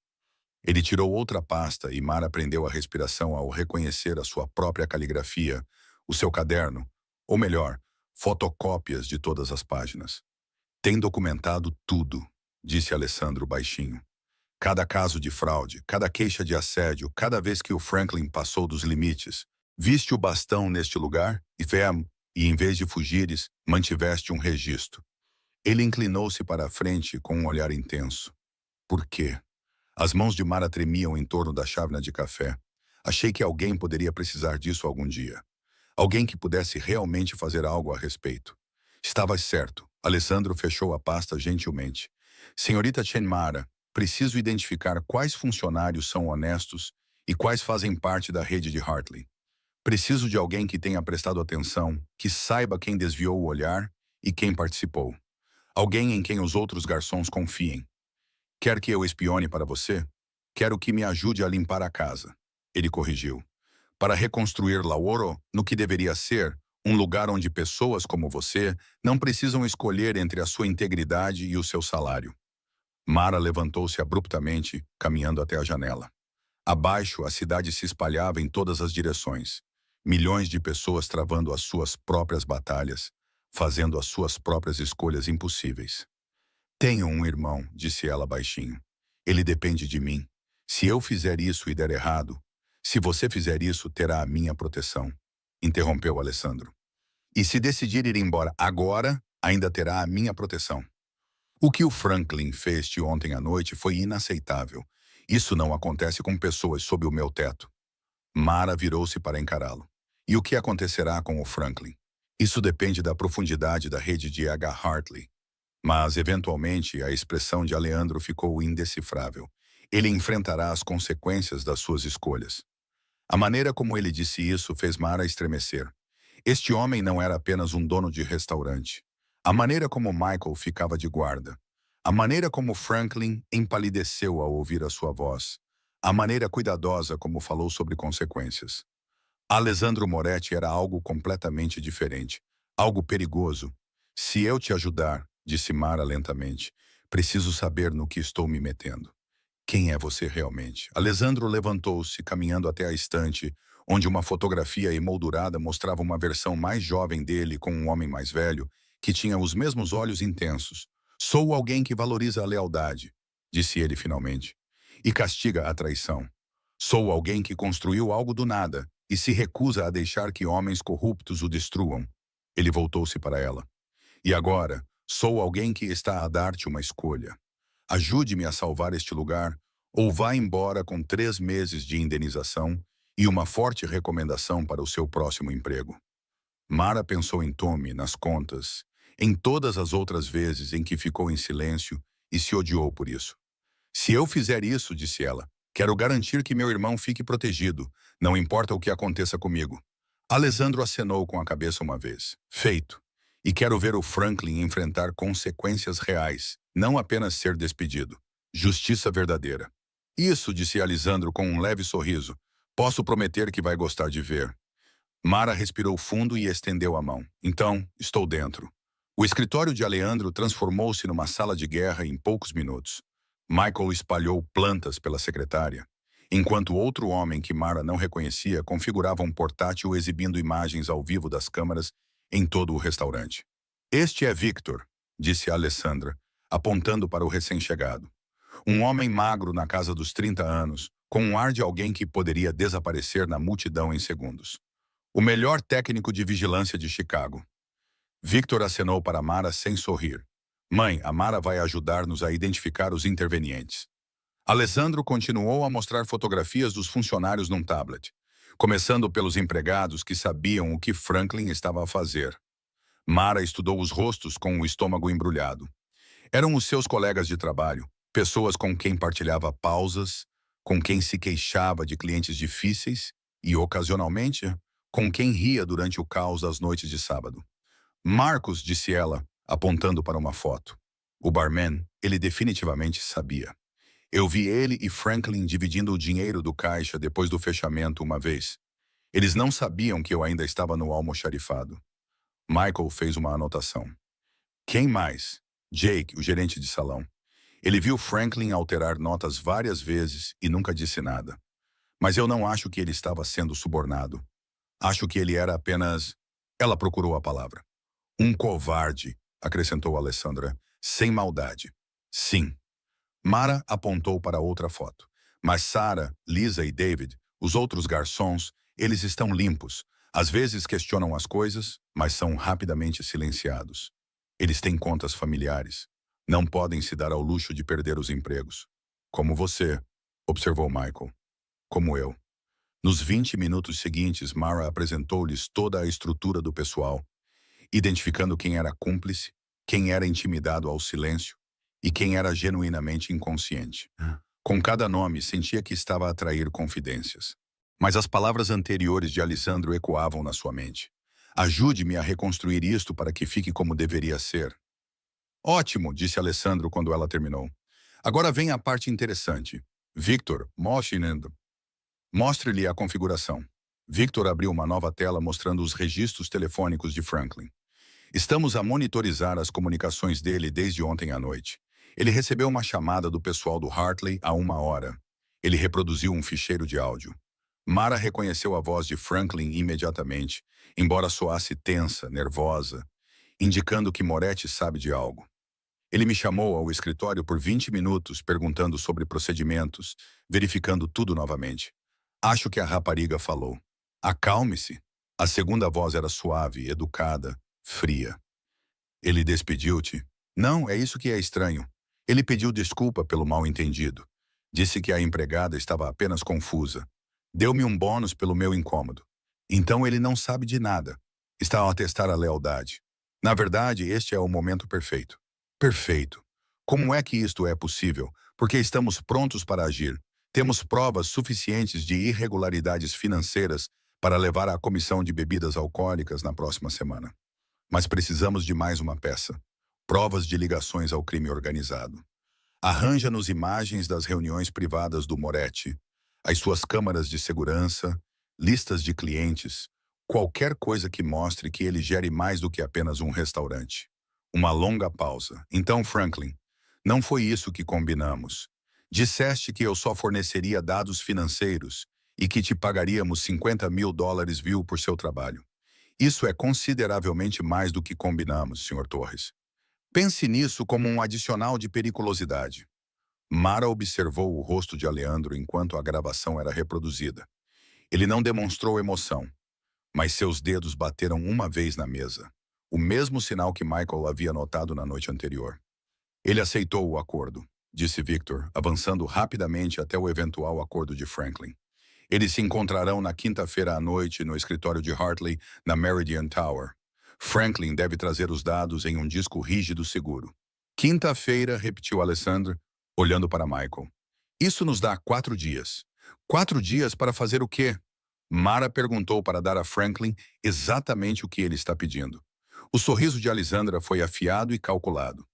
Ele tirou outra pasta e Mara prendeu a respiração ao reconhecer a sua própria caligrafia, o seu caderno, ou melhor, fotocópias de todas as páginas. Tem documentado tudo, disse Alessandro baixinho. Cada caso de fraude, cada queixa de assédio, cada vez que o Franklin passou dos limites. Viste o bastão neste lugar, e em vez de fugires, mantiveste um registro. Ele inclinou-se para a frente com um olhar intenso. Por quê? As mãos de Mara tremiam em torno da chávena de café. Achei que alguém poderia precisar disso algum dia. Alguém que pudesse realmente fazer algo a respeito. Estavas certo. Alessandro fechou a pasta gentilmente. Senhorita Chen Mara, preciso identificar quais funcionários são honestos e quais fazem parte da rede de Hartley. Preciso de alguém que tenha prestado atenção, que saiba quem desviou o olhar e quem participou. Alguém em quem os outros garçons confiem. Quer que eu espione para você? Quero que me ajude a limpar a casa. Ele corrigiu. Para reconstruir Lauro no que deveria ser um lugar onde pessoas como você não precisam escolher entre a sua integridade e o seu salário. Mara levantou-se abruptamente, caminhando até a janela. Abaixo, a cidade se espalhava em todas as direções. Milhões de pessoas travando as suas próprias batalhas, fazendo as suas próprias escolhas impossíveis. Tenho um irmão, disse ela baixinho. Ele depende de mim. Se eu fizer isso e der errado, se você fizer isso, terá a minha proteção, interrompeu Alessandro. E se decidir ir embora agora, ainda terá a minha proteção. O que o Franklin fez ontem à noite foi inaceitável. Isso não acontece com pessoas sob o meu teto. Mara virou-se para encará-lo. E o que acontecerá com o Franklin? Isso depende da profundidade da rede de H. Hartley. Mas, eventualmente, a expressão de Aleandro ficou indecifrável. Ele enfrentará as consequências das suas escolhas. A maneira como ele disse isso fez Mara estremecer. Este homem não era apenas um dono de restaurante. A maneira como Michael ficava de guarda. A maneira como Franklin empalideceu ao ouvir a sua voz. A maneira cuidadosa como falou sobre consequências. Alessandro Moretti era algo completamente diferente. Algo perigoso. Se eu te ajudar, disse Mara lentamente, preciso saber no que estou me metendo. Quem é você realmente? Alessandro levantou-se, caminhando até a estante, onde uma fotografia emoldurada mostrava uma versão mais jovem dele com um homem mais velho, que tinha os mesmos olhos intensos. Sou alguém que valoriza a lealdade, disse ele finalmente, e castiga a traição. Sou alguém que construiu algo do nada e se recusa a deixar que homens corruptos o destruam. Ele voltou-se para ela. E agora, sou alguém que está a dar-te uma escolha. Ajude-me a salvar este lugar, ou vá embora com 3 meses de indenização e uma forte recomendação para o seu próximo emprego. Mara pensou em Tommy, nas contas, em todas as outras vezes em que ficou em silêncio e se odiou por isso. Se eu fizer isso, disse ela, quero garantir que meu irmão fique protegido, não importa o que aconteça comigo. Alessandro acenou com a cabeça uma vez. Feito. E quero ver o Franklin enfrentar consequências reais, não apenas ser despedido. Justiça verdadeira. Isso, disse Alessandro com um leve sorriso. Posso prometer que vai gostar de ver. Mara respirou fundo e estendeu a mão. Então, estou dentro. O escritório de Alessandro transformou-se numa sala de guerra em poucos minutos. Michael espalhou plantas pela secretária, enquanto outro homem que Mara não reconhecia configurava um portátil exibindo imagens ao vivo das câmaras em todo o restaurante. Este é Victor, disse Alessandra, apontando para o recém-chegado. Um homem magro na casa dos 30 anos, com um ar de alguém que poderia desaparecer na multidão em segundos. O melhor técnico de vigilância de Chicago. Victor acenou para Mara sem sorrir. Mãe, a Mara vai ajudar-nos a identificar os intervenientes. Alessandro continuou a mostrar fotografias dos funcionários num tablet, começando pelos empregados que sabiam o que Franklin estava a fazer. Mara estudou os rostos com o estômago embrulhado. Eram os seus colegas de trabalho, pessoas com quem partilhava pausas, com quem se queixava de clientes difíceis e, ocasionalmente, com quem ria durante o caos das noites de sábado. Marcos, disse ela, apontando para uma foto. O barman, ele definitivamente sabia. Eu vi ele e Franklin dividindo o dinheiro do caixa depois do fechamento uma vez. Eles não sabiam que eu ainda estava no almoxarifado. Michael fez uma anotação. Quem mais? Jake, o gerente de salão. Ele viu Franklin alterar notas várias vezes e nunca disse nada. Mas eu não acho que ele estava sendo subornado. Acho que ele era apenas... Ela procurou a palavra. Um covarde, acrescentou Alessandra, sem maldade. Sim. Mara apontou para outra foto. Mas Sarah, Lisa e David, os outros garçons, eles estão limpos. Às vezes questionam as coisas, mas são rapidamente silenciados. Eles têm contas familiares. Não podem se dar ao luxo de perder os empregos. Como você, observou Michael. Como eu. Nos 20 minutos seguintes, Mara apresentou-lhes toda a estrutura do pessoal, identificando quem era cúmplice, quem era intimidado ao silêncio e quem era genuinamente inconsciente. Com cada nome, sentia que estava a atrair confidências. Mas as palavras anteriores de Alessandro ecoavam na sua mente. Ajude-me a reconstruir isto para que fique como deveria ser. Ótimo, disse Alessandro quando ela terminou. Agora vem a parte interessante. Victor, mostre-lhe a configuração. Victor abriu uma nova tela mostrando os registros telefônicos de Franklin. Estamos a monitorizar as comunicações dele desde ontem à noite. Ele recebeu uma chamada do pessoal do Hartley há 1 hora. Ele reproduziu um ficheiro de áudio. Mara reconheceu a voz de Franklin imediatamente, embora soasse tensa, nervosa, indicando que Moretti sabe de algo. Ele me chamou ao escritório por 20 minutos, perguntando sobre procedimentos, verificando tudo novamente. Acho que a rapariga falou. Acalme-se. A segunda voz era suave, educada, fria. Ele despediu-te? Não, é isso que é estranho. Ele pediu desculpa pelo mal-entendido. Disse que a empregada estava apenas confusa. Deu-me um bônus pelo meu incômodo. Então ele não sabe de nada. Está a testar a lealdade. Na verdade, este é o momento perfeito. Perfeito. Como é que isto é possível? Porque estamos prontos para agir. Temos provas suficientes de irregularidades financeiras para levar à comissão de bebidas alcoólicas na próxima semana. Mas precisamos de mais uma peça. Provas de ligações ao crime organizado. Arranja-nos imagens das reuniões privadas do Moretti, as suas câmaras de segurança, listas de clientes, Qualquer coisa que mostre que ele gere mais do que apenas um restaurante. Uma longa pausa. Então, Franklin, não foi isso que combinamos. Disseste que eu só forneceria dados financeiros e que te pagaríamos $50.000, viu, por seu trabalho. Isso é consideravelmente mais do que combinamos, Sr. Torres. Pense nisso como um adicional de periculosidade. Mara observou o rosto de Aleandro enquanto a gravação era reproduzida. Ele não demonstrou emoção, mas seus dedos bateram uma vez na mesa, o mesmo sinal que Michael havia notado na noite anterior. Ele aceitou o acordo, disse Victor, avançando rapidamente até o eventual acordo de Franklin. Eles se encontrarão na quinta-feira à noite no escritório de Hartley, na Meridian Tower. Franklin deve trazer os dados em um disco rígido seguro. Quinta-feira, repetiu Alessandra, olhando para Michael. Isso nos dá 4 dias. 4 dias para fazer o quê? Mara perguntou para dar a Franklin exatamente o que ele está pedindo. O sorriso de Alessandra foi afiado e calculado.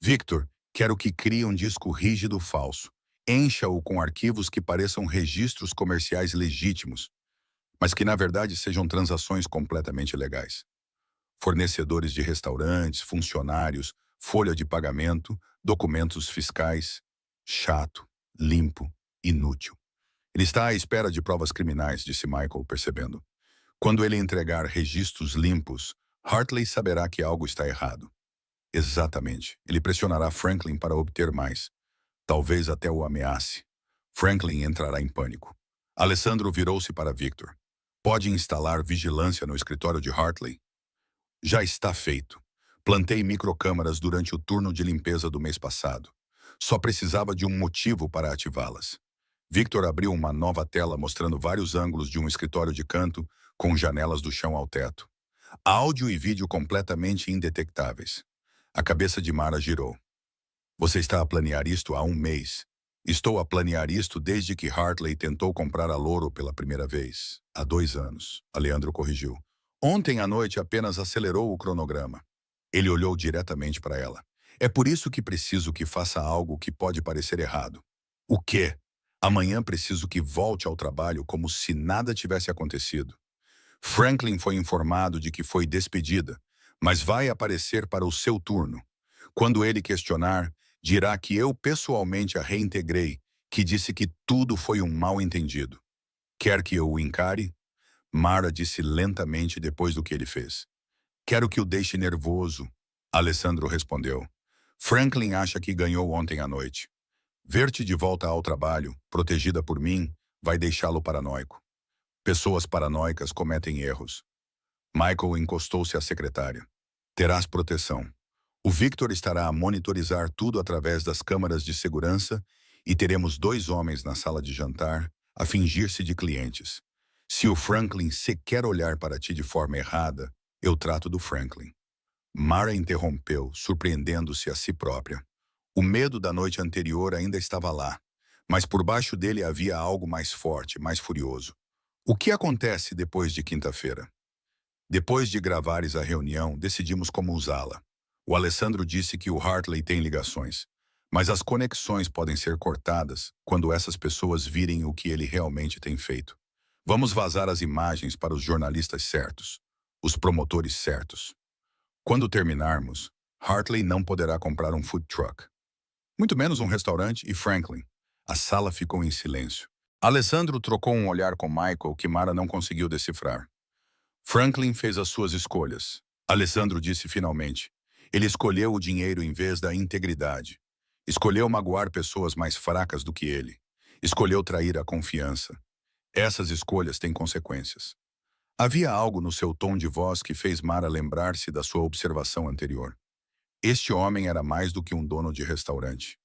Victor, quero que crie um disco rígido falso. Encha-o com arquivos que pareçam registros comerciais legítimos, mas que na verdade sejam transações completamente legais. Fornecedores de restaurantes, funcionários, folha de pagamento, documentos fiscais. Chato, limpo, inútil. Ele está à espera de provas criminais, disse Michael, percebendo. Quando ele entregar registros limpos, Hartley saberá que algo está errado. Exatamente. Ele pressionará Franklin para obter mais. Talvez até o ameace. Franklin entrará em pânico. Alessandro virou-se para Victor. Pode instalar vigilância no escritório de Hartley? Já está feito. Plantei microcâmaras durante o turno de limpeza do mês passado. Só precisava de um motivo para ativá-las. Victor abriu uma nova tela mostrando vários ângulos de um escritório de canto com janelas do chão ao teto. Áudio e vídeo completamente indetectáveis. A cabeça de Mara girou. Você está a planear isto há um mês. Estou a planear isto desde que Hartley tentou comprar a Louro pela primeira vez. Há 2 anos, Aleandro corrigiu. Ontem à noite apenas acelerou o cronograma. Ele olhou diretamente para ela. É por isso que preciso que faça algo que pode parecer errado. O quê? Amanhã preciso que volte ao trabalho como se nada tivesse acontecido. Franklin foi informado de que foi despedida, mas vai aparecer para o seu turno. Quando ele questionar, dirá que eu pessoalmente a reintegrei, que disse que tudo foi um mal-entendido. Quer que eu o encare? Mara disse lentamente depois do que ele fez. Quero que o deixe nervoso, Alessandro respondeu. Franklin acha que ganhou ontem à noite. Ver-te de volta ao trabalho, protegida por mim, vai deixá-lo paranoico. Pessoas paranoicas cometem erros. Michael encostou-se à secretária. Terás proteção. O Victor estará a monitorizar tudo através das câmaras de segurança e teremos 2 homens na sala de jantar a fingir-se de clientes. Se o Franklin sequer olhar para ti de forma errada, eu trato do Franklin. Mara interrompeu, surpreendendo-se a si própria. O medo da noite anterior ainda estava lá, mas por baixo dele havia algo mais forte, mais furioso. O que acontece depois de quinta-feira? Depois de gravares a reunião, decidimos como usá-la. O Alessandro disse que o Hartley tem ligações, mas as conexões podem ser cortadas quando essas pessoas virem o que ele realmente tem feito. Vamos vazar as imagens para os jornalistas certos, os promotores certos. Quando terminarmos, Hartley não poderá comprar um food truck. Muito menos um restaurante e Franklin. A sala ficou em silêncio. Alessandro trocou um olhar com Michael que Mara não conseguiu decifrar. Franklin fez as suas escolhas. Alessandro disse finalmente. Ele escolheu o dinheiro em vez da integridade. Escolheu magoar pessoas mais fracas do que ele. Escolheu trair a confiança. Essas escolhas têm consequências. Havia algo no seu tom de voz que fez Mara lembrar-se da sua observação anterior. Este homem era mais do que um dono de restaurante.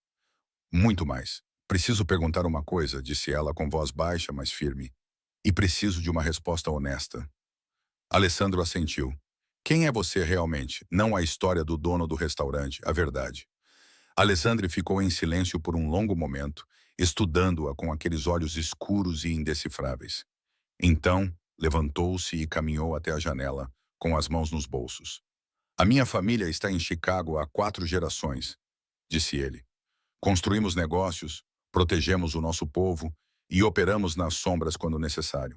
Muito mais. Preciso perguntar uma coisa, disse ela com voz baixa, mas firme. E preciso de uma resposta honesta. Alessandro assentiu. Quem é você realmente? Não a história do dono do restaurante, a verdade. Alessandro ficou em silêncio por um longo momento, estudando-a com aqueles olhos escuros e indecifráveis. Então, levantou-se e caminhou até a janela, com as mãos nos bolsos. A minha família está em Chicago há 4 gerações, disse ele. Construímos negócios, protegemos o nosso povo e operamos nas sombras quando necessário.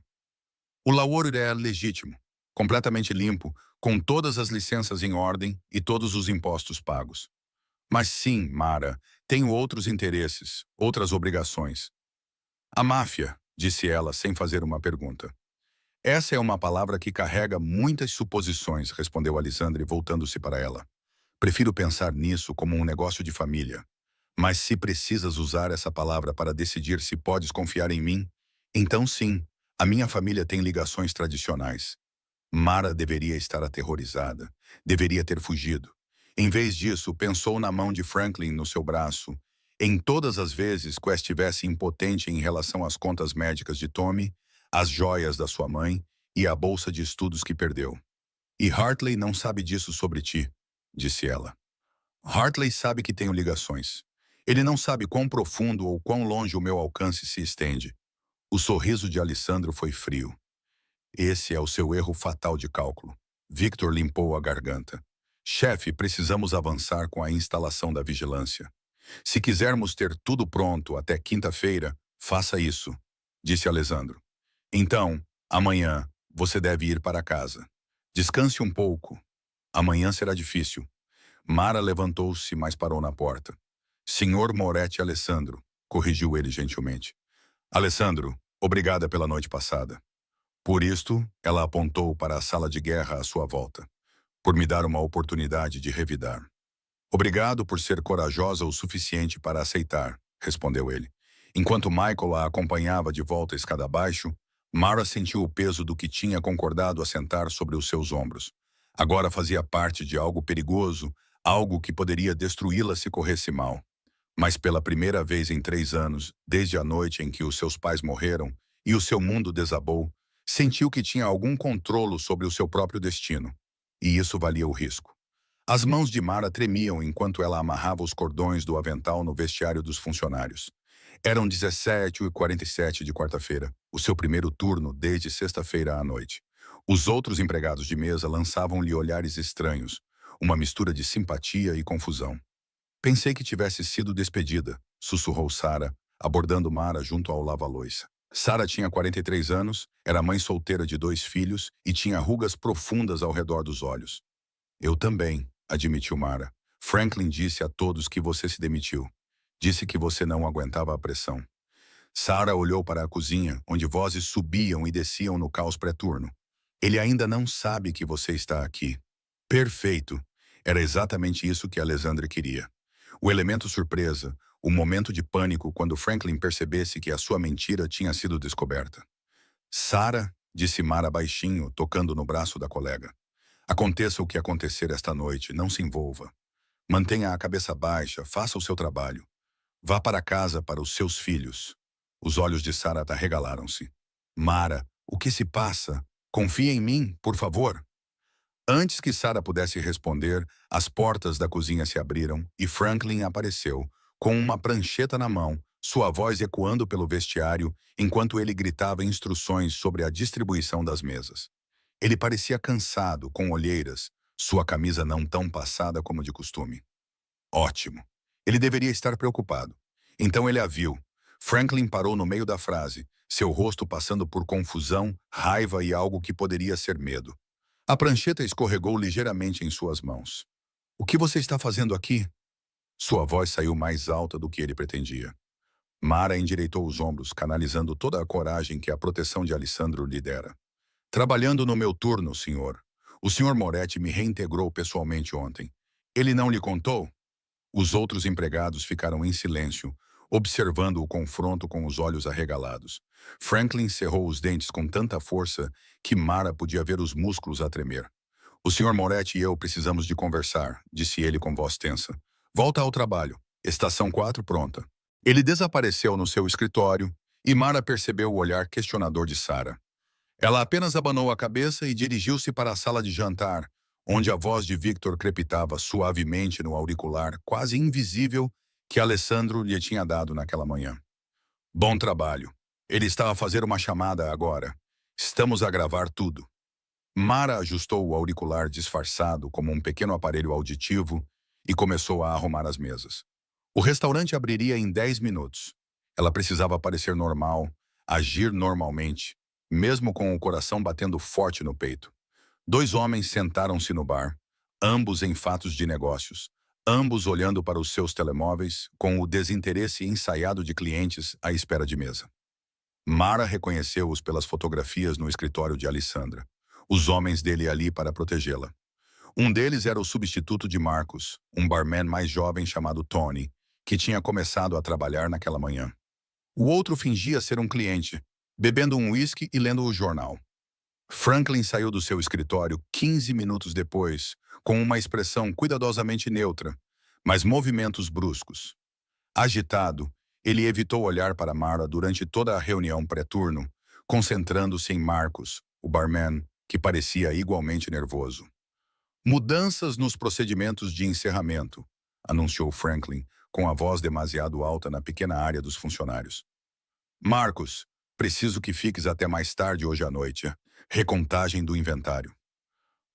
O labor é legítimo. completamente limpo, com todas as licenças em ordem e todos os impostos pagos. Mas sim, Mara, tenho outros interesses, outras obrigações. A máfia, disse ela sem fazer uma pergunta. Essa é uma palavra que carrega muitas suposições, respondeu Alessandra, voltando-se para ela. Prefiro pensar nisso como um negócio de família. Mas se precisas usar essa palavra para decidir se podes confiar em mim, então sim, a minha família tem ligações tradicionais. Mara deveria estar aterrorizada. Deveria ter fugido. Em vez disso, pensou na mão de Franklin no seu braço. Em todas as vezes que estivesse impotente em relação às contas médicas de Tommy, às joias da sua mãe e à bolsa de estudos que perdeu. E Hartley não sabe disso sobre ti, disse ela. Hartley sabe que tenho ligações. Ele não sabe quão profundo ou quão longe o meu alcance se estende. O sorriso de Alessandro foi frio. Esse é o seu erro fatal de cálculo. Victor limpou a garganta. Chefe, precisamos avançar com a instalação da vigilância. Se quisermos ter tudo pronto até quinta-feira, faça isso, disse Alessandro. Então, amanhã, você deve ir para casa. Descanse um pouco. Amanhã será difícil. Mara levantou-se, mas parou na porta. Senhor Moretti Alessandro, corrigiu ele gentilmente. Alessandro, obrigada pela noite passada. Por isto, ela apontou para a sala de guerra à sua volta. Por me dar uma oportunidade de revidar. Obrigado por ser corajosa o suficiente para aceitar, respondeu ele. Enquanto Michael a acompanhava de volta a escada abaixo, Mara sentiu o peso do que tinha concordado assentar sobre os seus ombros. Agora fazia parte de algo perigoso, algo que poderia destruí-la se corresse mal. Mas pela primeira vez em 3 anos, desde a noite em que os seus pais morreram e o seu mundo desabou, sentiu que tinha algum controlo sobre o seu próprio destino. E isso valia o risco. As mãos de Mara tremiam enquanto ela amarrava os cordões do avental no vestiário dos funcionários. Eram 17h47 de quarta-feira, o seu primeiro turno desde sexta-feira à noite. Os outros empregados de mesa lançavam-lhe olhares estranhos, uma mistura de simpatia e confusão. Pensei que tivesse sido despedida, sussurrou Sarah, abordando Mara junto ao lava-loiça. Sarah tinha 43 anos, era mãe solteira de 2 filhos e tinha rugas profundas ao redor dos olhos. Eu também, admitiu Mara. Franklin disse a todos que você se demitiu. Disse que você não aguentava a pressão. Sarah olhou para a cozinha, onde vozes subiam e desciam no caos pré-turno. Ele ainda não sabe que você está aqui. Perfeito. Era exatamente isso que Alessandra queria. O elemento surpresa, o momento de pânico quando Franklin percebesse que a sua mentira tinha sido descoberta. Sarah, disse Mara baixinho, tocando no braço da colega. Aconteça o que acontecer esta noite, não se envolva. Mantenha a cabeça baixa, faça o seu trabalho. Vá para casa para os seus filhos. Os olhos de Sarah arregalaram-se. Mara, o que se passa? Confia em mim, por favor. Antes que Sarah pudesse responder, as portas da cozinha se abriram e Franklin apareceu, com uma prancheta na mão, sua voz ecoando pelo vestiário, enquanto ele gritava instruções sobre a distribuição das mesas. Ele parecia cansado, com olheiras, sua camisa não tão passada como de costume. Ótimo. Ele deveria estar preocupado. Então ele a viu. Franklin parou no meio da frase, seu rosto passando por confusão, raiva e algo que poderia ser medo. A prancheta escorregou ligeiramente em suas mãos. O que você está fazendo aqui? Sua voz saiu mais alta do que ele pretendia. Mara endireitou os ombros, canalizando toda a coragem que a proteção de Alessandro lhe dera. Trabalhando no meu turno, senhor. O senhor Moretti me reintegrou pessoalmente ontem. Ele não lhe contou? Os outros empregados ficaram em silêncio, observando o confronto com os olhos arregalados. Franklin cerrou os dentes com tanta força que Mara podia ver os músculos a tremer. O senhor Moretti e eu precisamos de conversar, disse ele com voz tensa. Volta ao trabalho. Estação 4 pronta. Ele desapareceu no seu escritório e Mara percebeu o olhar questionador de Sarah. Ela apenas abanou a cabeça e dirigiu-se para a sala de jantar, onde a voz de Victor crepitava suavemente no auricular, quase invisível, que Alessandro lhe tinha dado naquela manhã. Bom trabalho. Ele está a fazer uma chamada agora. Estamos a gravar tudo. Mara ajustou o auricular disfarçado como um pequeno aparelho auditivo e começou a arrumar as mesas. O restaurante abriria em 10 minutos. Ela precisava parecer normal, agir normalmente, mesmo com o coração batendo forte no peito. Dois homens sentaram-se no bar, ambos em fatos de negócios, ambos olhando para os seus telemóveis com o desinteresse ensaiado de clientes à espera de mesa. Mara reconheceu-os pelas fotografias no escritório de Alessandra, os homens dele ali para protegê-la. Um deles era o substituto de Marcos, um barman mais jovem chamado Tony, que tinha começado a trabalhar naquela manhã. O outro fingia ser um cliente, bebendo um uísque e lendo o jornal. Franklin saiu do seu escritório 15 minutos depois, com uma expressão cuidadosamente neutra, mas movimentos bruscos. Agitado, ele evitou olhar para Mara durante toda a reunião pré-turno, concentrando-se em Marcos, o barman, que parecia igualmente nervoso. Mudanças nos procedimentos de encerramento, anunciou Franklin, com a voz demasiado alta na pequena área dos funcionários. Marcos, preciso que fiques até mais tarde hoje à noite. Recontagem do inventário.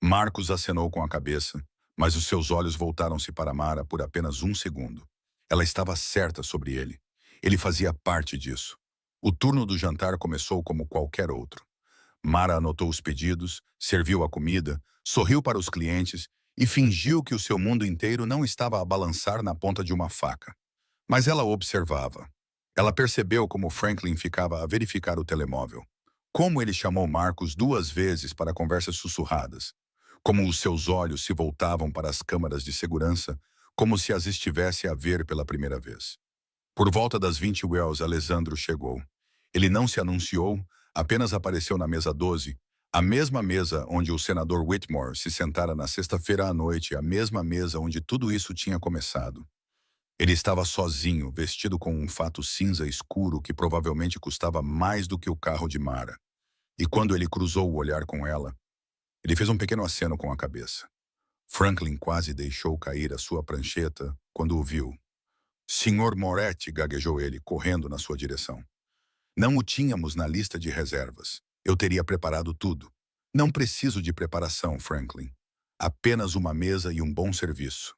Marcos acenou com a cabeça, mas os seus olhos voltaram-se para Mara por apenas um segundo. Ela estava certa sobre ele. Ele fazia parte disso. O turno do jantar começou como qualquer outro. Mara anotou os pedidos, serviu a comida, sorriu para os clientes e fingiu que o seu mundo inteiro não estava a balançar na ponta de uma faca. Mas ela observava. Ela percebeu como Franklin ficava a verificar o telemóvel. Como ele chamou Marcos 2 vezes para conversas sussurradas. Como os seus olhos se voltavam para as câmaras de segurança, como se as estivesse a ver pela primeira vez. Por volta das 20 wells, Alessandro chegou. Ele não se anunciou, apenas apareceu na mesa 12, a mesma mesa onde o senador Whitmore se sentara na sexta-feira à noite, a mesma mesa onde tudo isso tinha começado. Ele estava sozinho, vestido com um fato cinza escuro que provavelmente custava mais do que o carro de Mara. E quando ele cruzou o olhar com ela, ele fez um pequeno aceno com a cabeça. Franklin quase deixou cair a sua prancheta quando o viu. Senhor Moretti, gaguejou ele, correndo na sua direção. Não o tínhamos na lista de reservas. Eu teria preparado tudo. Não preciso de preparação, Franklin. Apenas uma mesa e um bom serviço.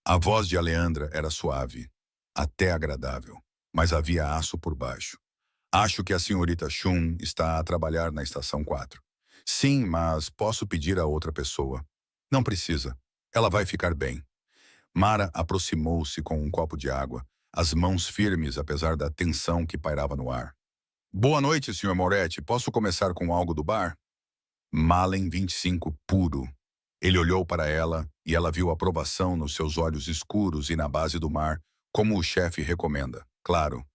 A voz de Aleandra era suave, até agradável, mas havia aço por baixo. Acho que a senhorita Shum está a trabalhar na estação 4. Sim, mas posso pedir a outra pessoa. Não precisa. Ela vai ficar bem. Mara aproximou-se com um copo de água, as mãos firmes apesar da tensão que pairava no ar. Boa noite, Sr. Moretti. Posso começar com algo do bar? Malen 25 puro. Ele olhou para ela e ela viu aprovação nos seus olhos escuros e na base do mar, como o chefe recomenda. Claro.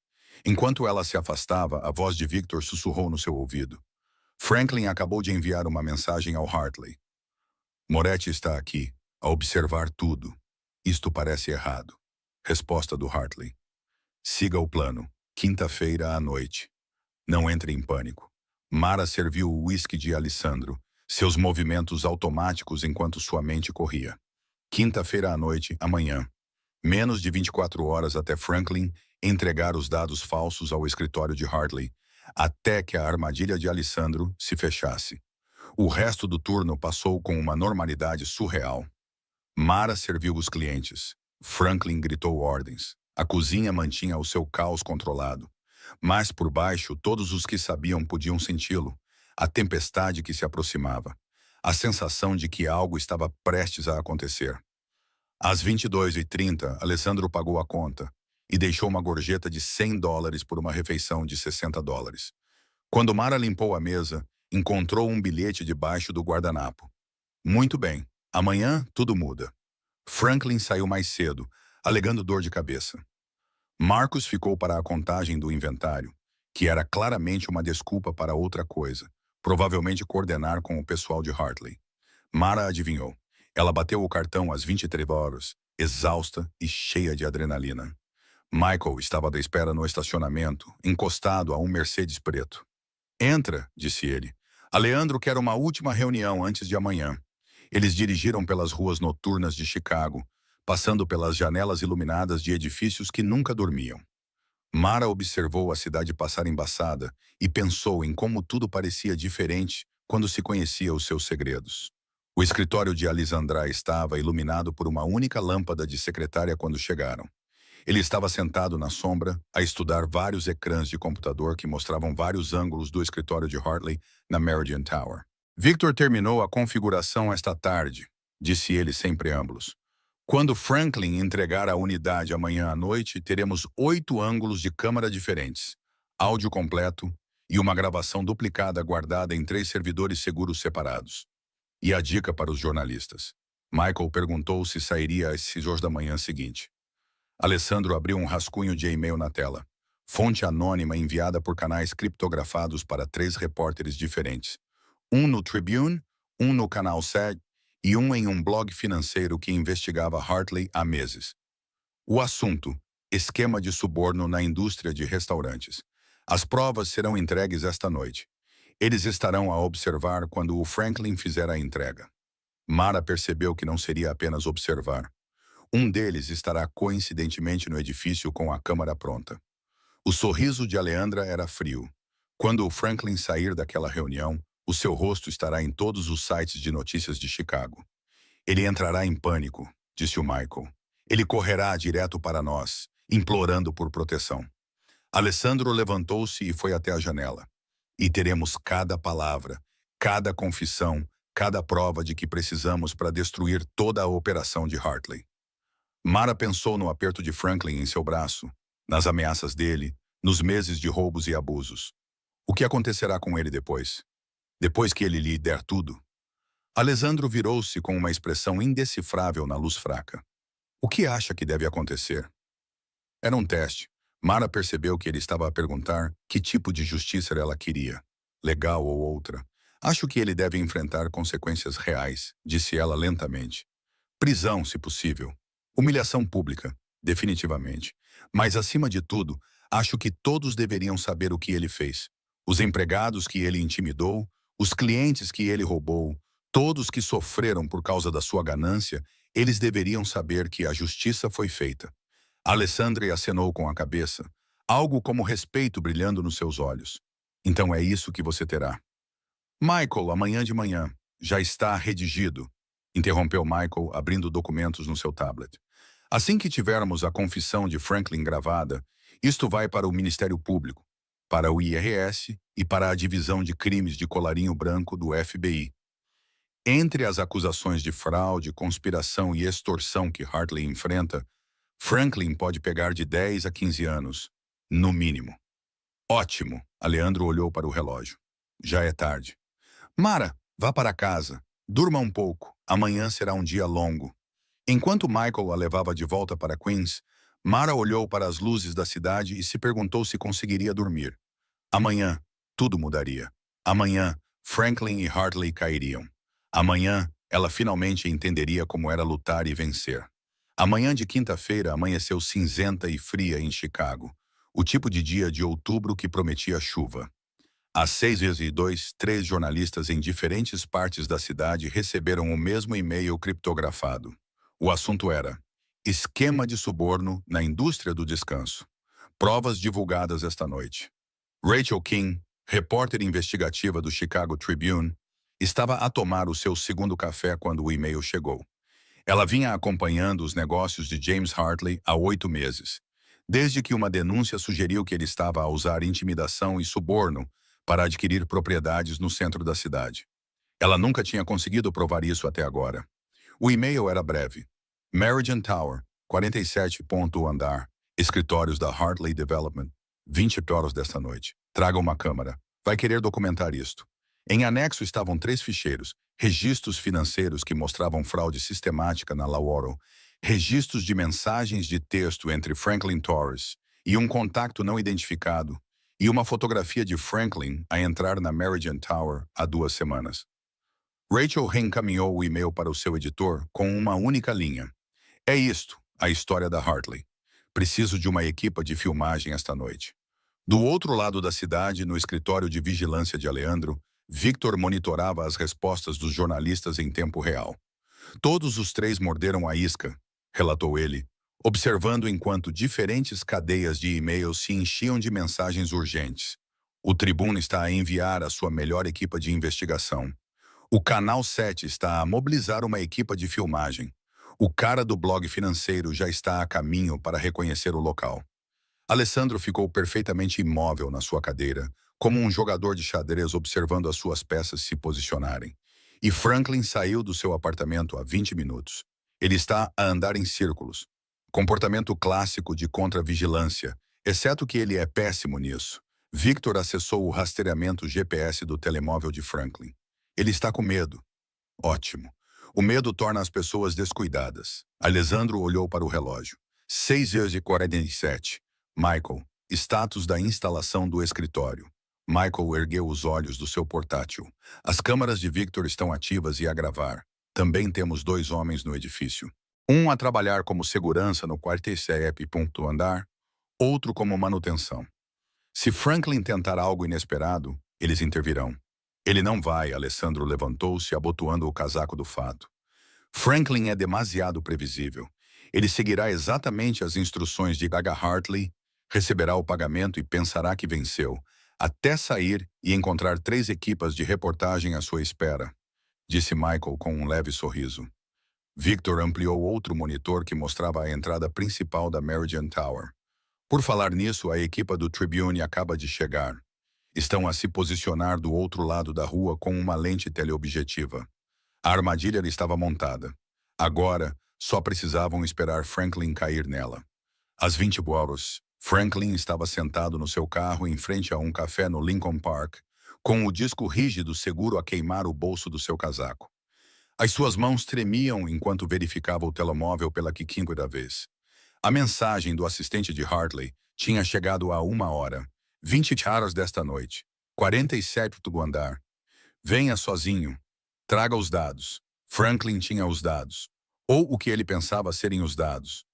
Enquanto ela se afastava, a voz de Victor sussurrou no seu ouvido. Franklin acabou de enviar uma mensagem ao Hartley. Moretti está aqui, a observar tudo. Isto parece errado. Resposta do Hartley. Siga o plano. Quinta-feira à noite. Não entre em pânico. Mara serviu o uísque de Alessandro, seus movimentos automáticos enquanto sua mente corria. Quinta-feira à noite, amanhã. Menos de 24 horas até Franklin entregar os dados falsos ao escritório de Hartley, até que a armadilha de Alessandro se fechasse. O resto do turno passou com uma normalidade surreal. Mara serviu os clientes. Franklin gritou ordens. A cozinha mantinha o seu caos controlado. Mas por baixo, todos os que sabiam podiam senti-lo. A tempestade que se aproximava. A sensação de que algo estava prestes a acontecer. Às 22h30, Alessandro pagou a conta e deixou uma gorjeta de $100 por uma refeição de $60. Quando Mara limpou a mesa, encontrou um bilhete debaixo do guardanapo. Muito bem, amanhã tudo muda. Franklin saiu mais cedo, alegando dor de cabeça. Marcos ficou para a contagem do inventário, que era claramente uma desculpa para outra coisa, provavelmente coordenar com o pessoal de Hartley. Mara adivinhou. Ela bateu o cartão às 23 horas, exausta e cheia de adrenalina. Michael estava à espera no estacionamento, encostado a um Mercedes preto. Entra, disse ele. Aleandro quer uma última reunião antes de amanhã. Eles dirigiram pelas ruas noturnas de Chicago, passando pelas janelas iluminadas de edifícios que nunca dormiam. Mara observou a cidade passar embaçada e pensou em como tudo parecia diferente quando se conhecia os seus segredos. O escritório de Alessandra estava iluminado por uma única lâmpada de secretária quando chegaram. Ele estava sentado na sombra a estudar vários ecrãs de computador que mostravam vários ângulos do escritório de Hartley na Meridian Tower. Victor terminou a configuração esta tarde, disse ele sem preâmbulos. Quando Franklin entregar a unidade amanhã à noite, teremos 8 ângulos de câmara diferentes, áudio completo e uma gravação duplicada guardada em 3 servidores seguros separados. E a dica para os jornalistas. Michael perguntou se sairia às 6 horas da manhã seguinte. Alessandro abriu um rascunho de e-mail na tela. Fonte anônima enviada por canais criptografados para 3 repórteres diferentes. Um no Tribune, um no Canal 7 e um em um blog financeiro que investigava Hartley há meses. O assunto: esquema de suborno na indústria de restaurantes. As provas serão entregues esta noite. Eles estarão a observar quando o Franklin fizer a entrega. Mara percebeu que não seria apenas observar. Um deles estará coincidentemente no edifício com a câmara pronta. O sorriso de Aleandra era frio. Quando o Franklin sair daquela reunião, o seu rosto estará em todos os sites de notícias de Chicago. Ele entrará em pânico, disse o Michael. Ele correrá direto para nós, implorando por proteção. Alessandro levantou-se e foi até a janela. E teremos cada palavra, cada confissão, cada prova de que precisamos para destruir toda a operação de Hartley. Mara pensou no aperto de Franklin em seu braço, nas ameaças dele, nos meses de roubos e abusos. O que acontecerá com ele depois? Depois que ele lhe der tudo? Alessandro virou-se com uma expressão indecifrável na luz fraca. O que acha que deve acontecer? Era um teste. Mara percebeu que ele estava a perguntar que tipo de justiça ela queria, legal ou outra. Acho que ele deve enfrentar consequências reais, disse ela lentamente. Prisão, se possível. Humilhação pública, definitivamente. Mas, acima de tudo, acho que todos deveriam saber o que ele fez. Os empregados que ele intimidou, os clientes que ele roubou, todos que sofreram por causa da sua ganância, eles deveriam saber que a justiça foi feita. Alessandra acenou com a cabeça, algo como respeito brilhando nos seus olhos. Então é isso que você terá. Michael, amanhã de manhã. Já está redigido, interrompeu Michael, abrindo documentos no seu tablet. Assim que tivermos a confissão de Franklin gravada, isto vai para o Ministério Público, para o IRS e para a Divisão de Crimes de Colarinho Branco do FBI. Entre as acusações de fraude, conspiração e extorsão que Hartley enfrenta, Franklin pode pegar de 10 a 15 anos, no mínimo. Ótimo, Aleandro olhou para o relógio. Já é tarde. Mara, vá para casa. Durma um pouco. Amanhã será um dia longo. Enquanto Michael a levava de volta para Queens, Mara olhou para as luzes da cidade e se perguntou se conseguiria dormir. Amanhã, tudo mudaria. Amanhã, Franklin e Hartley cairiam. Amanhã, ela finalmente entenderia como era lutar e vencer. A manhã de quinta-feira amanheceu cinzenta e fria em Chicago, o tipo de dia de outubro que prometia chuva. Às 6h02, 3 jornalistas em diferentes partes da cidade receberam o mesmo e-mail criptografado. O assunto era: esquema de suborno na indústria do descanso. Provas divulgadas esta noite. Rachel King, repórter investigativa do Chicago Tribune, estava a tomar o seu segundo café quando o e-mail chegou. Ela vinha acompanhando os negócios de James Hartley há 8 meses, desde que uma denúncia sugeriu que ele estava a usar intimidação e suborno para adquirir propriedades no centro da cidade. Ela nunca tinha conseguido provar isso até agora. O e-mail era breve. Meridian Tower, 47 ponto andar, escritórios da Hartley Development, 20 horas desta noite. Traga uma câmara. Vai querer documentar isto. Em anexo estavam 3 ficheiros, registros financeiros que mostravam fraude sistemática na Laurel, registros de mensagens de texto entre Franklin Torres e um contacto não identificado, e uma fotografia de Franklin a entrar na Meridian Tower há 2 semanas. Rachel reencaminhou o e-mail para o seu editor com uma única linha. É isto, a história da Hartley. Preciso de uma equipa de filmagem esta noite. Do outro lado da cidade, no escritório de vigilância de Aleandro, Victor monitorava as respostas dos jornalistas em tempo real. Todos os 3 morderam a isca, relatou ele, observando enquanto diferentes cadeias de e-mails se enchiam de mensagens urgentes. O Tribune está a enviar a sua melhor equipa de investigação. O Canal 7 está a mobilizar uma equipa de filmagem. O cara do blog financeiro já está a caminho para reconhecer o local. Alessandro ficou perfeitamente imóvel na sua cadeira, como um jogador de xadrez observando as suas peças se posicionarem. E Franklin saiu do seu apartamento há 20 minutos. Ele está a andar em círculos. Comportamento clássico de contra-vigilância, exceto que ele é péssimo nisso. Victor acessou o rastreamento GPS do telemóvel de Franklin. Ele está com medo. Ótimo. O medo torna as pessoas descuidadas. Alessandro olhou para o relógio. 6h47. Michael, status da instalação do escritório. Michael ergueu os olhos do seu portátil. As câmaras de Victor estão ativas e a gravar. Também temos 2 homens no edifício. Um a trabalhar como segurança no quarto andar, outro como manutenção. Se Franklin tentar algo inesperado, eles intervirão. Ele não vai, Alessandro levantou-se, abotoando o casaco do fato. Franklin é demasiado previsível. Ele seguirá exatamente as instruções de Gaga Hartley, receberá o pagamento e pensará que venceu, até sair e encontrar 3 equipas de reportagem à sua espera, disse Michael com um leve sorriso. Victor ampliou outro monitor que mostrava a entrada principal da Meridian Tower. Por falar nisso, a equipa do Tribune acaba de chegar. Estão a se posicionar do outro lado da rua com uma lente teleobjetiva. A armadilha estava montada. Agora, só precisavam esperar Franklin cair nela. Às 20 horas, Franklin estava sentado no seu carro em frente a um café no Lincoln Park, com o disco rígido seguro a queimar o bolso do seu casaco. As suas mãos tremiam enquanto verificava o telemóvel pela quinta vez. A mensagem do assistente de Hartley tinha chegado há 1h, 20 horas desta noite, 47º andar. Venha sozinho. Traga os dados. Franklin tinha os dados. Ou o que ele pensava serem os dados.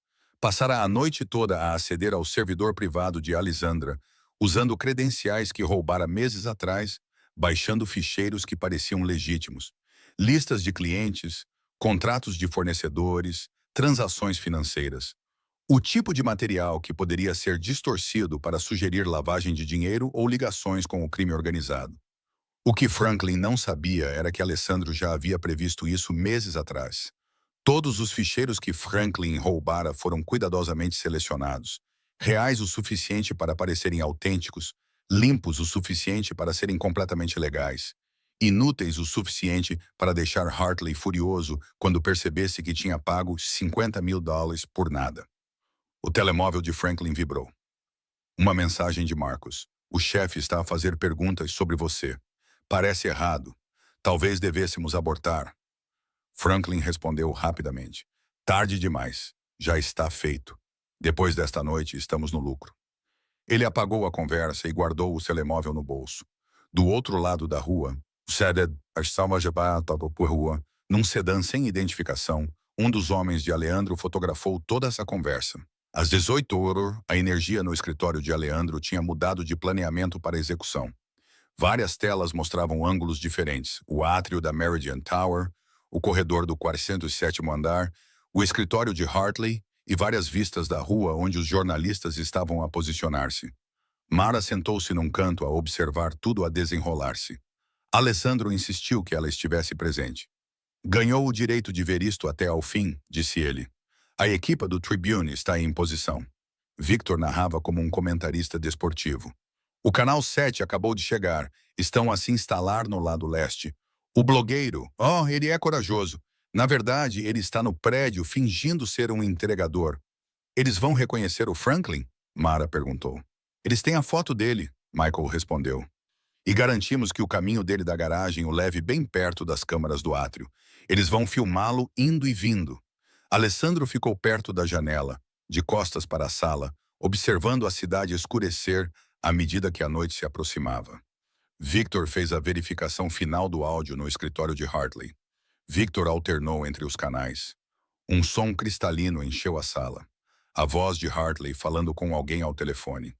Passara a noite toda a aceder ao servidor privado de Alessandra, usando credenciais que roubara meses atrás, baixando ficheiros que pareciam legítimos. Listas de clientes, contratos de fornecedores, transações financeiras. O tipo de material que poderia ser distorcido para sugerir lavagem de dinheiro ou ligações com o crime organizado. O que Franklin não sabia era que Alessandro já havia previsto isso meses atrás. Todos os ficheiros que Franklin roubara foram cuidadosamente selecionados, reais o suficiente para parecerem autênticos, limpos o suficiente para serem completamente legais, inúteis o suficiente para deixar Hartley furioso quando percebesse que tinha pago $50 mil por nada. O telemóvel de Franklin vibrou. Uma mensagem de Marcos. O chefe está a fazer perguntas sobre você. Parece errado. Talvez devêssemos abortar. Franklin respondeu rapidamente. Tarde demais. Já está feito. Depois desta noite, estamos no lucro. Ele apagou a conversa e guardou o telemóvel no bolso. Do outro lado da rua, num sedã sem identificação, um dos homens de Aleandro fotografou toda essa conversa. Às 18 horas, a energia no escritório de Aleandro tinha mudado de planeamento para execução. Várias telas mostravam ângulos diferentes, o átrio da Meridian Tower, o corredor do 47º andar, o escritório de Hartley e várias vistas da rua onde os jornalistas estavam a posicionar-se. Mara sentou-se num canto a observar tudo a desenrolar-se. Alessandro insistiu que ela estivesse presente. Ganhou o direito de ver isto até ao fim, disse ele. A equipa do Tribune está em posição. Victor narrava como um comentarista desportivo. O Canal 7 acabou de chegar. Estão a se instalar no lado leste. O blogueiro, ele é corajoso. Na verdade, ele está no prédio fingindo ser um entregador. Eles vão reconhecer o Franklin? Mara perguntou. Eles têm a foto dele, Michael respondeu. E garantimos que o caminho dele da garagem o leve bem perto das câmaras do átrio. Eles vão filmá-lo indo e vindo. Alessandro ficou perto da janela, de costas para a sala, observando a cidade escurecer à medida que a noite se aproximava. Victor fez a verificação final do áudio no escritório de Hartley. Victor alternou entre os canais. Um som cristalino encheu a sala. A voz de Hartley falando com alguém ao telefone.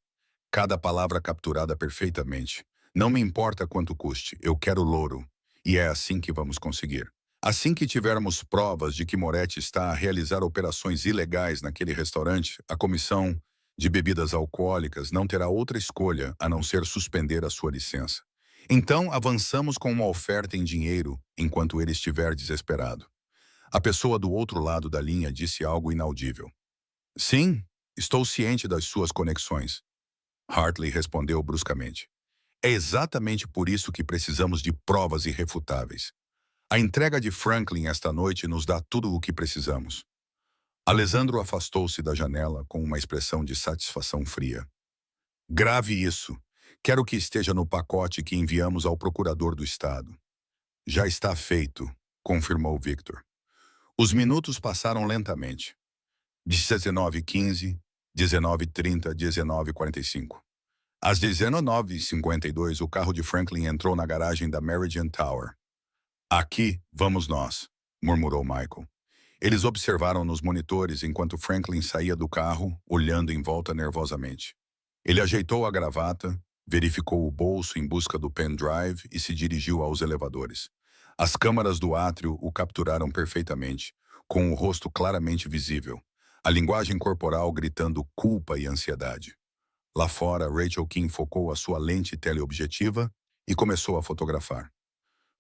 Cada palavra capturada perfeitamente. Não me importa quanto custe, eu quero louro. E é assim que vamos conseguir. Assim que tivermos provas de que Moretti está a realizar operações ilegais naquele restaurante, a comissão de bebidas alcoólicas não terá outra escolha a não ser suspender a sua licença. Então, avançamos com uma oferta em dinheiro enquanto ele estiver desesperado. A pessoa do outro lado da linha disse algo inaudível. Sim, estou ciente das suas conexões. Hartley respondeu bruscamente. É exatamente por isso que precisamos de provas irrefutáveis. A entrega de Franklin esta noite nos dá tudo o que precisamos. Alessandro afastou-se da janela com uma expressão de satisfação fria. Grave isso. Quero que esteja no pacote que enviamos ao procurador do estado. Já está feito, confirmou Victor. Os minutos passaram lentamente. 19h15, 19h30, 19h45. Às 19h52, o carro de Franklin entrou na garagem da Meridian Tower. Aqui vamos nós, murmurou Michael. Eles observaram nos monitores enquanto Franklin saía do carro, olhando em volta nervosamente. Ele ajeitou a gravata, verificou o bolso em busca do pendrive e se dirigiu aos elevadores. As câmaras do átrio o capturaram perfeitamente, com o rosto claramente visível, a linguagem corporal gritando culpa e ansiedade. Lá fora, Rachel King focou a sua lente teleobjetiva e começou a fotografar.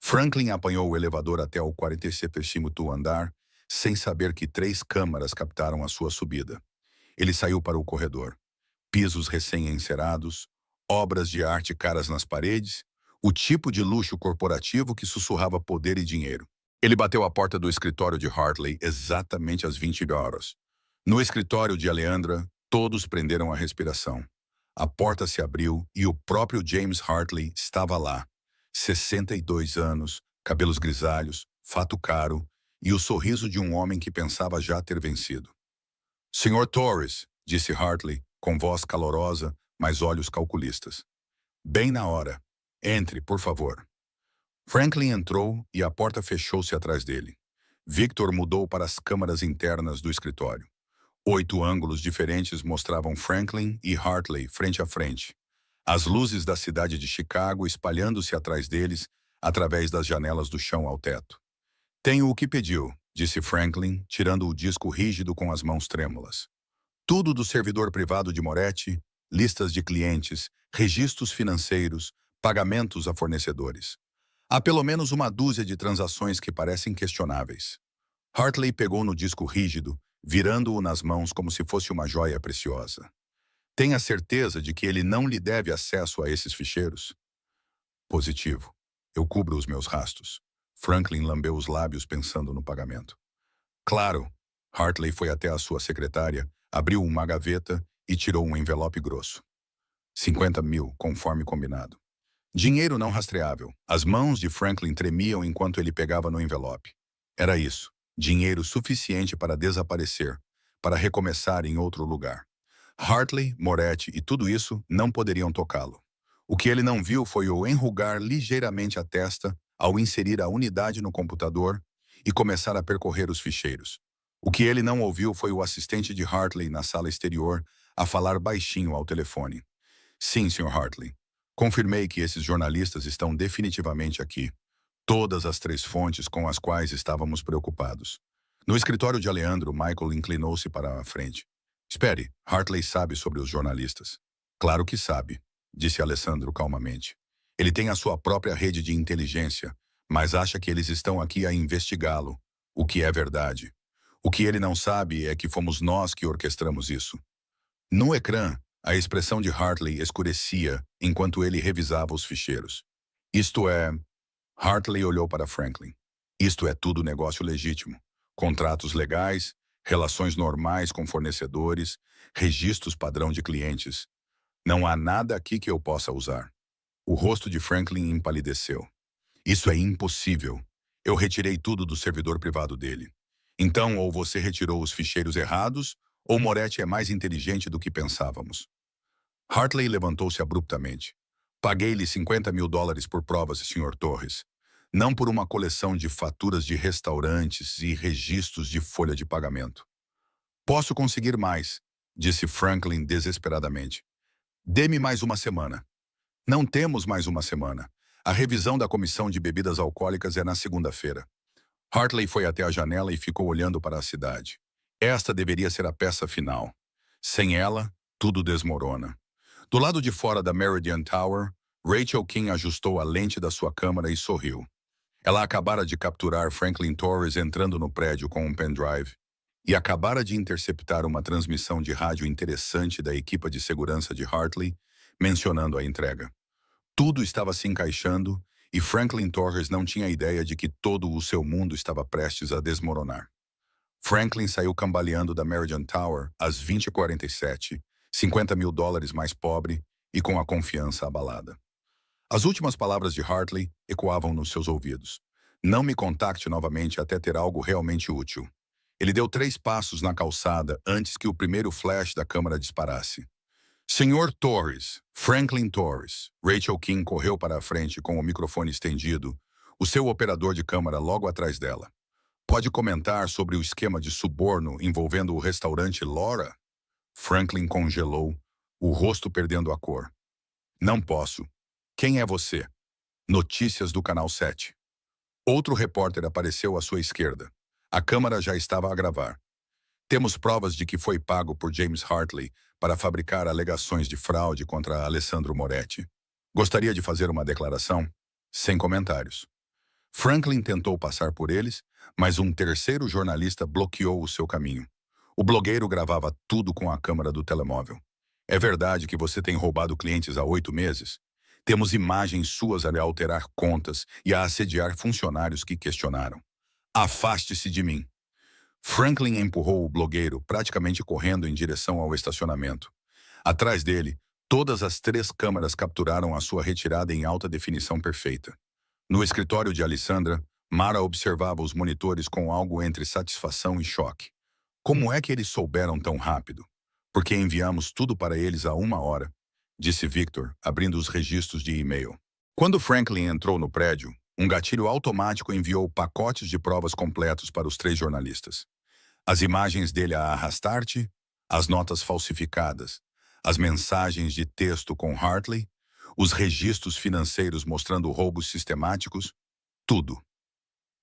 Franklin apanhou o elevador até o 47º andar, sem saber que 3 câmaras captaram a sua subida. Ele saiu para o corredor. Pisos recém-encerados, obras de arte caras nas paredes, o tipo de luxo corporativo que sussurrava poder e dinheiro. Ele bateu a porta do escritório de Hartley exatamente às 20 horas. No escritório de Alejandra, todos prenderam a respiração. A porta se abriu e o próprio James Hartley estava lá. 62 anos, cabelos grisalhos, fato caro e o sorriso de um homem que pensava já ter vencido. Sr. Torres, disse Hartley, com voz calorosa, mas olhos calculistas. Bem na hora. Entre, por favor. Franklin entrou e a porta fechou-se atrás dele. Victor mudou para as câmaras internas do escritório. 8 ângulos diferentes mostravam Franklin e Hartley frente a frente. As luzes da cidade de Chicago espalhando-se atrás deles, através das janelas do chão ao teto. Tenho o que pediu, disse Franklin, tirando o disco rígido com as mãos trêmulas. Tudo do servidor privado de Moretti, listas de clientes, registros financeiros, pagamentos a fornecedores. Há pelo menos uma dúzia de transações que parecem questionáveis. Hartley pegou no disco rígido, virando-o nas mãos como se fosse uma joia preciosa. Tenha certeza de que ele não lhe deve acesso a esses ficheiros? Positivo. Eu cubro os meus rastos. Franklin lambeu os lábios pensando no pagamento. Claro. Hartley foi até a sua secretária, abriu uma gaveta e tirou um envelope grosso. 50 mil, conforme combinado. Dinheiro não rastreável. As mãos de Franklin tremiam enquanto ele pegava no envelope. Era isso. Dinheiro suficiente para desaparecer, para recomeçar em outro lugar. Hartley, Moretti e tudo isso não poderiam tocá-lo. O que ele não viu foi o enrugar ligeiramente a testa ao inserir a unidade no computador e começar a percorrer os ficheiros. O que ele não ouviu foi o assistente de Hartley na sala exterior a falar baixinho ao telefone. Sim, Sr. Hartley. Confirmei que esses jornalistas estão definitivamente aqui. Todas as 3 fontes com as quais estávamos preocupados. No escritório de Alejandro, Michael inclinou-se para a frente. Espere, Hartley sabe sobre os jornalistas. Claro que sabe, disse Alessandro calmamente. Ele tem a sua própria rede de inteligência, mas acha que eles estão aqui a investigá-lo, o que é verdade. O que ele não sabe é que fomos nós que orquestramos isso. No ecrã, a expressão de Hartley escurecia enquanto ele revisava os ficheiros. Isto é... Hartley olhou para Franklin. Isto é tudo negócio legítimo. Contratos legais, relações normais com fornecedores, registros padrão de clientes. Não há nada aqui que eu possa usar. O rosto de Franklin empalideceu. Isso é impossível. Eu retirei tudo do servidor privado dele. Então, ou você retirou os ficheiros errados, ou Moretti é mais inteligente do que pensávamos. Hartley levantou-se abruptamente. Paguei-lhe 50 mil dólares por provas, Sr. Torres. Não por uma coleção de faturas de restaurantes e registros de folha de pagamento. Posso conseguir mais, disse Franklin desesperadamente. Dê-me mais uma semana. Não temos mais uma semana. A revisão da comissão de bebidas alcoólicas é na segunda-feira. Hartley foi até a janela e ficou olhando para a cidade. Esta deveria ser a peça final. Sem ela, tudo desmorona. Do lado de fora da Meridian Tower, Rachel King ajustou a lente da sua câmera e sorriu. Ela acabara de capturar Franklin Torres entrando no prédio com um pendrive e acabara de interceptar uma transmissão de rádio interessante da equipa de segurança de Hartley, mencionando a entrega. Tudo estava se encaixando e Franklin Torres não tinha ideia de que todo o seu mundo estava prestes a desmoronar. Franklin saiu cambaleando da Meridian Tower às 20h47, $50.000 mais pobre e com a confiança abalada. As últimas palavras de Hartley ecoavam nos seus ouvidos. Não me contacte novamente até ter algo realmente útil. Ele deu 3 passos na calçada antes que o primeiro flash da câmera disparasse. Senhor Torres, Franklin Torres. Rachel King correu para a frente com o microfone estendido, o seu operador de câmara logo atrás dela. Pode comentar sobre o esquema de suborno envolvendo o restaurante Laura? Franklin congelou, o rosto perdendo a cor. Não posso. Quem é você? Notícias do Canal 7. Outro repórter apareceu à sua esquerda. A câmara já estava a gravar. Temos provas de que foi pago por James Hartley para fabricar alegações de fraude contra Alessandro Moretti. Gostaria de fazer uma declaração? Sem comentários. Franklin tentou passar por eles, mas um terceiro jornalista bloqueou o seu caminho. O blogueiro gravava tudo com a câmera do telemóvel. É verdade que você tem roubado clientes há 8 meses? Temos imagens suas a alterar contas e a assediar funcionários que questionaram. Afaste-se de mim. Franklin empurrou o blogueiro, praticamente correndo em direção ao estacionamento. Atrás dele, todas as 3 câmeras capturaram a sua retirada em alta definição perfeita. No escritório de Alessandra, Mara observava os monitores com algo entre satisfação e choque. Como é que eles souberam tão rápido? Porque enviamos tudo para eles há 1 hora, disse Victor, abrindo os registros de e-mail. Quando Franklin entrou no prédio, um gatilho automático enviou pacotes de provas completos para os 3 jornalistas. As imagens dele a arrastar-te, as notas falsificadas, as mensagens de texto com Hartley, os registros financeiros mostrando roubos sistemáticos, tudo.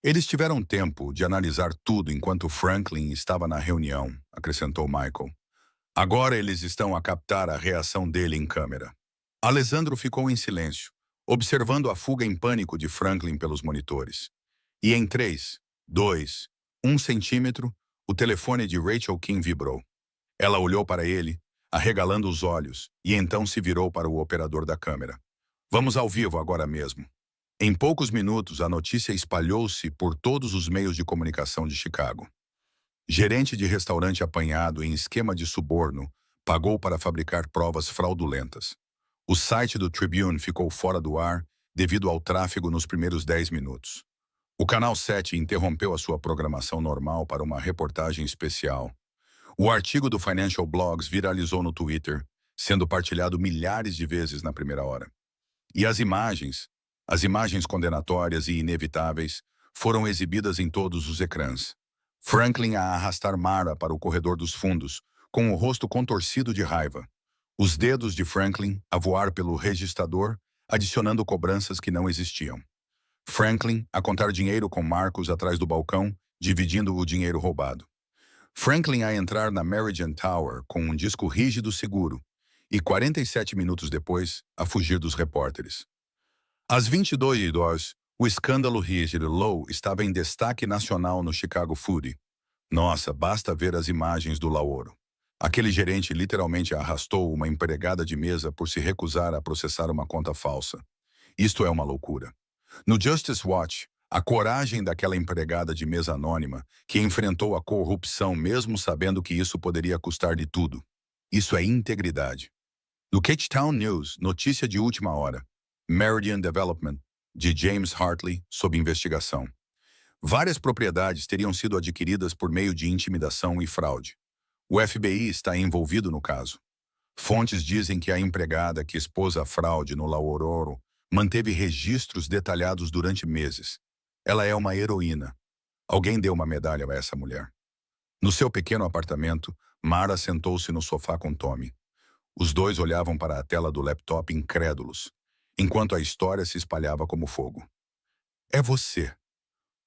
Eles tiveram tempo de analisar tudo enquanto Franklin estava na reunião, acrescentou Michael. Agora eles estão a captar a reação dele em câmera. Alessandro ficou em silêncio, observando a fuga em pânico de Franklin pelos monitores. E em 3, 2, 1 centímetro, o telefone de Rachel King vibrou. Ela olhou para ele, arregalando os olhos, e então se virou para o operador da câmera. Vamos ao vivo agora mesmo. Em poucos minutos, a notícia espalhou-se por todos os meios de comunicação de Chicago. Gerente de restaurante apanhado em esquema de suborno pagou para fabricar provas fraudulentas. O site do Tribune ficou fora do ar devido ao tráfego nos primeiros 10 minutos. O Canal 7 interrompeu a sua programação normal para uma reportagem especial. O artigo do Financial Blogs viralizou no Twitter, sendo partilhado milhares de vezes na primeira hora. E as imagens condenatórias e inevitáveis, foram exibidas em todos os ecrãs. Franklin a arrastar Mara para o corredor dos fundos, com o rosto contorcido de raiva. Os dedos de Franklin a voar pelo registrador, adicionando cobranças que não existiam. Franklin a contar dinheiro com Marcos atrás do balcão, dividindo o dinheiro roubado. Franklin a entrar na Meridian Tower com um disco rígido seguro e 47 minutos depois a fugir dos repórteres. Às 22h02, o escândalo rígido Low estava em destaque nacional no Chicago Foodie. Nossa, basta ver as imagens do Lauro. Aquele gerente literalmente arrastou uma empregada de mesa por se recusar a processar uma conta falsa. Isto é uma loucura. No Justice Watch, a coragem daquela empregada de mesa anônima que enfrentou a corrupção mesmo sabendo que isso poderia custar-lhe tudo. Isso é integridade. No Cape-Town News, notícia de última hora. Meridian Development, de James Hartley, sob investigação. Várias propriedades teriam sido adquiridas por meio de intimidação e fraude. O FBI está envolvido no caso. Fontes dizem que a empregada que expôs a fraude no Lauroro manteve registros detalhados durante meses. Ela é uma heroína. Alguém deu uma medalha a essa mulher. No seu pequeno apartamento, Mara sentou-se no sofá com Tommy. Os dois olhavam para a tela do laptop incrédulos, enquanto a história se espalhava como fogo. É você.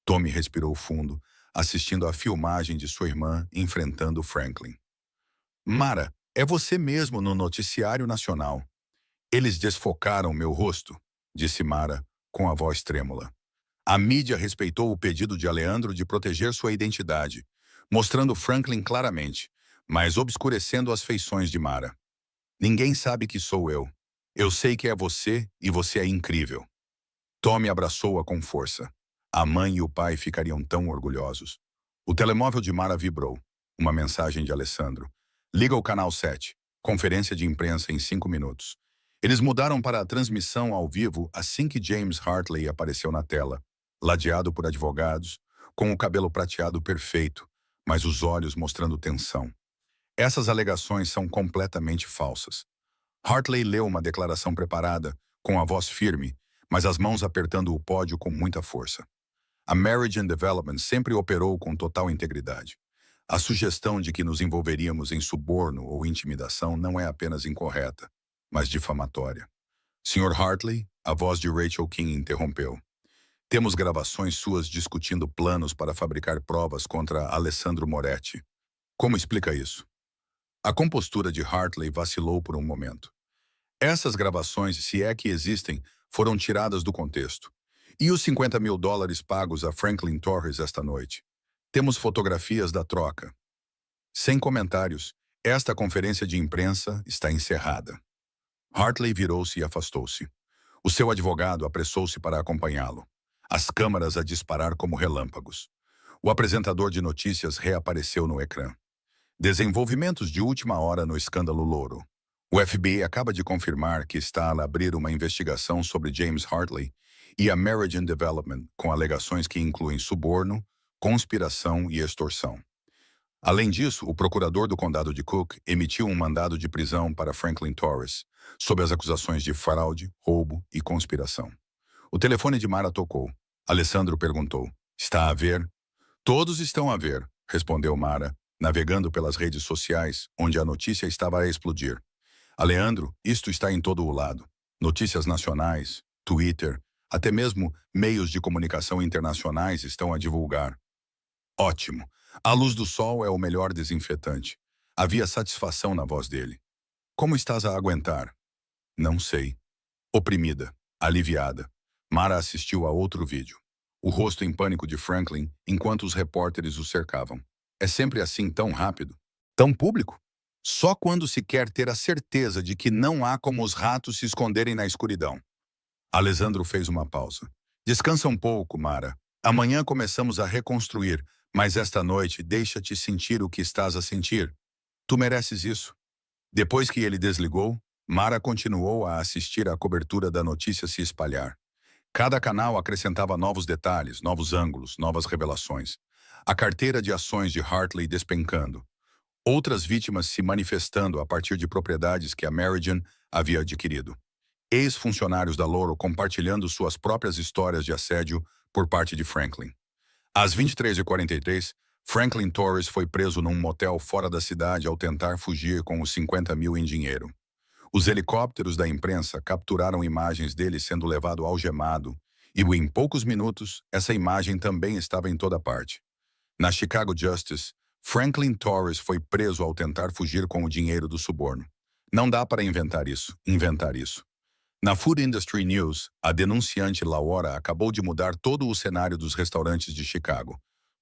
Tommy respirou fundo, assistindo à filmagem de sua irmã enfrentando Franklin. Mara, é você mesmo no noticiário nacional. Eles desfocaram meu rosto, disse Mara, com a voz trêmula. A mídia respeitou o pedido de Aleandro de proteger sua identidade, mostrando Franklin claramente, mas obscurecendo as feições de Mara. Ninguém sabe que sou eu. Eu sei que é você e você é incrível. Tommy abraçou-a com força. A mãe e o pai ficariam tão orgulhosos. O telemóvel de Mara vibrou. Uma mensagem de Alessandro. Liga o canal 7. Conferência de imprensa em 5 minutos. Eles mudaram para a transmissão ao vivo assim que James Hartley apareceu na tela, ladeado por advogados, com o cabelo prateado perfeito, mas os olhos mostrando tensão. Essas alegações são completamente falsas. Hartley leu uma declaração preparada, com a voz firme, mas as mãos apertando o pódio com muita força. A Meridian Development sempre operou com total integridade. A sugestão de que nos envolveríamos em suborno ou intimidação não é apenas incorreta, mas difamatória. Sr. Hartley, a voz de Rachel King interrompeu. Temos gravações suas discutindo planos para fabricar provas contra Alessandro Moretti. Como explica isso? A compostura de Hartley vacilou por um momento. Essas gravações, se é que existem, foram tiradas do contexto. E os $50.000 pagos a Franklin Torres esta noite? Temos fotografias da troca. Sem comentários, esta conferência de imprensa está encerrada. Hartley virou-se e afastou-se. O seu advogado apressou-se para acompanhá-lo. As câmaras a disparar como relâmpagos. O apresentador de notícias reapareceu no ecrã. Desenvolvimentos de última hora no escândalo Louro. O FBI acaba de confirmar que está a abrir uma investigação sobre James Hartley e a Meridian Development, com alegações que incluem suborno, conspiração e extorsão. Além disso, o procurador do condado de Cook emitiu um mandado de prisão para Franklin Torres, sob as acusações de fraude, roubo e conspiração. O telefone de Mara tocou. Alessandro perguntou, está a ver? Todos estão a ver, respondeu Mara, navegando pelas redes sociais, onde a notícia estava a explodir. Aleandro, isto está em todo o lado. Notícias nacionais, Twitter, até mesmo meios de comunicação internacionais estão a divulgar. Ótimo. A luz do sol é o melhor desinfetante. Havia satisfação na voz dele. Como estás a aguentar? Não sei. Oprimida, aliviada. Mara assistiu a outro vídeo. O rosto em pânico de Franklin, enquanto os repórteres o cercavam. É sempre assim tão rápido? Tão público? Só quando se quer ter a certeza de que não há como os ratos se esconderem na escuridão. Alessandro fez uma pausa. Descansa um pouco, Mara. Amanhã começamos a reconstruir, mas esta noite deixa-te sentir o que estás a sentir. Tu mereces isso. Depois que ele desligou, Mara continuou a assistir à cobertura da notícia se espalhar. Cada canal acrescentava novos detalhes, novos ângulos, novas revelações. A carteira de ações de Hartley despencando. Outras vítimas se manifestando a partir de propriedades que a Meridian havia adquirido. Ex-funcionários da Louro compartilhando suas próprias histórias de assédio por parte de Franklin. Às 23h43, Franklin Torres foi preso num motel fora da cidade ao tentar fugir com os 50 mil em dinheiro. Os helicópteros da imprensa capturaram imagens dele sendo levado algemado, e em poucos minutos, essa imagem também estava em toda parte. Na Chicago Justice, Franklin Torres foi preso ao tentar fugir com o dinheiro do suborno. Não dá para inventar isso. Na Food Industry News, a denunciante Laura acabou de mudar todo o cenário dos restaurantes de Chicago.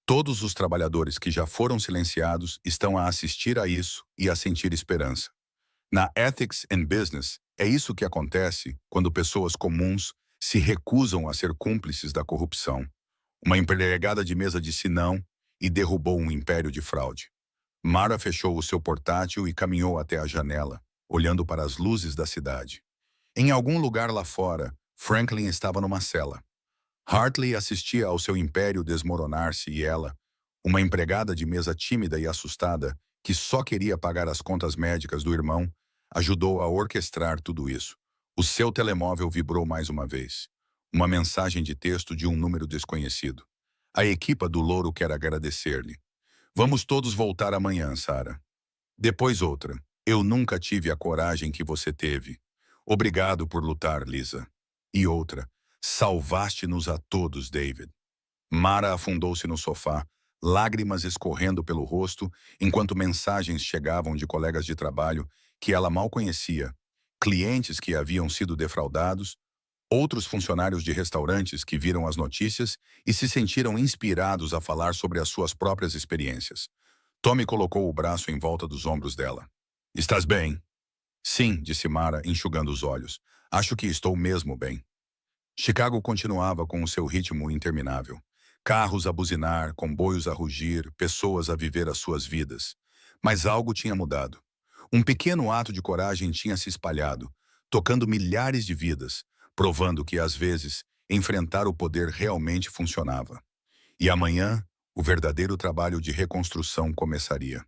Todos os trabalhadores que já foram silenciados estão a assistir a isso e a sentir esperança. Na Ethics and Business, é isso que acontece quando pessoas comuns se recusam a ser cúmplices da corrupção. Uma empregada de mesa disse não e derrubou um império de fraude. Mara fechou o seu portátil e caminhou até a janela, olhando para as luzes da cidade. Em algum lugar lá fora, Franklin estava numa cela. Hartley assistia ao seu império desmoronar-se e ela, uma empregada de mesa tímida e assustada, que só queria pagar as contas médicas do irmão, ajudou a orquestrar tudo isso. O seu telemóvel vibrou mais uma vez. Uma mensagem de texto de um número desconhecido. A equipa do Louro quer agradecer-lhe. Vamos todos voltar amanhã, Sarah. Depois outra. Eu nunca tive a coragem que você teve. Obrigado por lutar, Lisa. E outra. Salvaste-nos a todos, David. Mara afundou-se no sofá, lágrimas escorrendo pelo rosto, enquanto mensagens chegavam de colegas de trabalho que ela mal conhecia, clientes que haviam sido defraudados, outros funcionários de restaurantes que viram as notícias e se sentiram inspirados a falar sobre as suas próprias experiências. Tommy colocou o braço em volta dos ombros dela. Estás bem? Sim, disse Mara, enxugando os olhos. Acho que estou mesmo bem. Chicago continuava com o seu ritmo interminável. Carros a buzinar, comboios a rugir, pessoas a viver as suas vidas. Mas algo tinha mudado. Um pequeno ato de coragem tinha se espalhado, tocando milhares de vidas, provando que, às vezes, enfrentar o poder realmente funcionava. E amanhã, o verdadeiro trabalho de reconstrução começaria.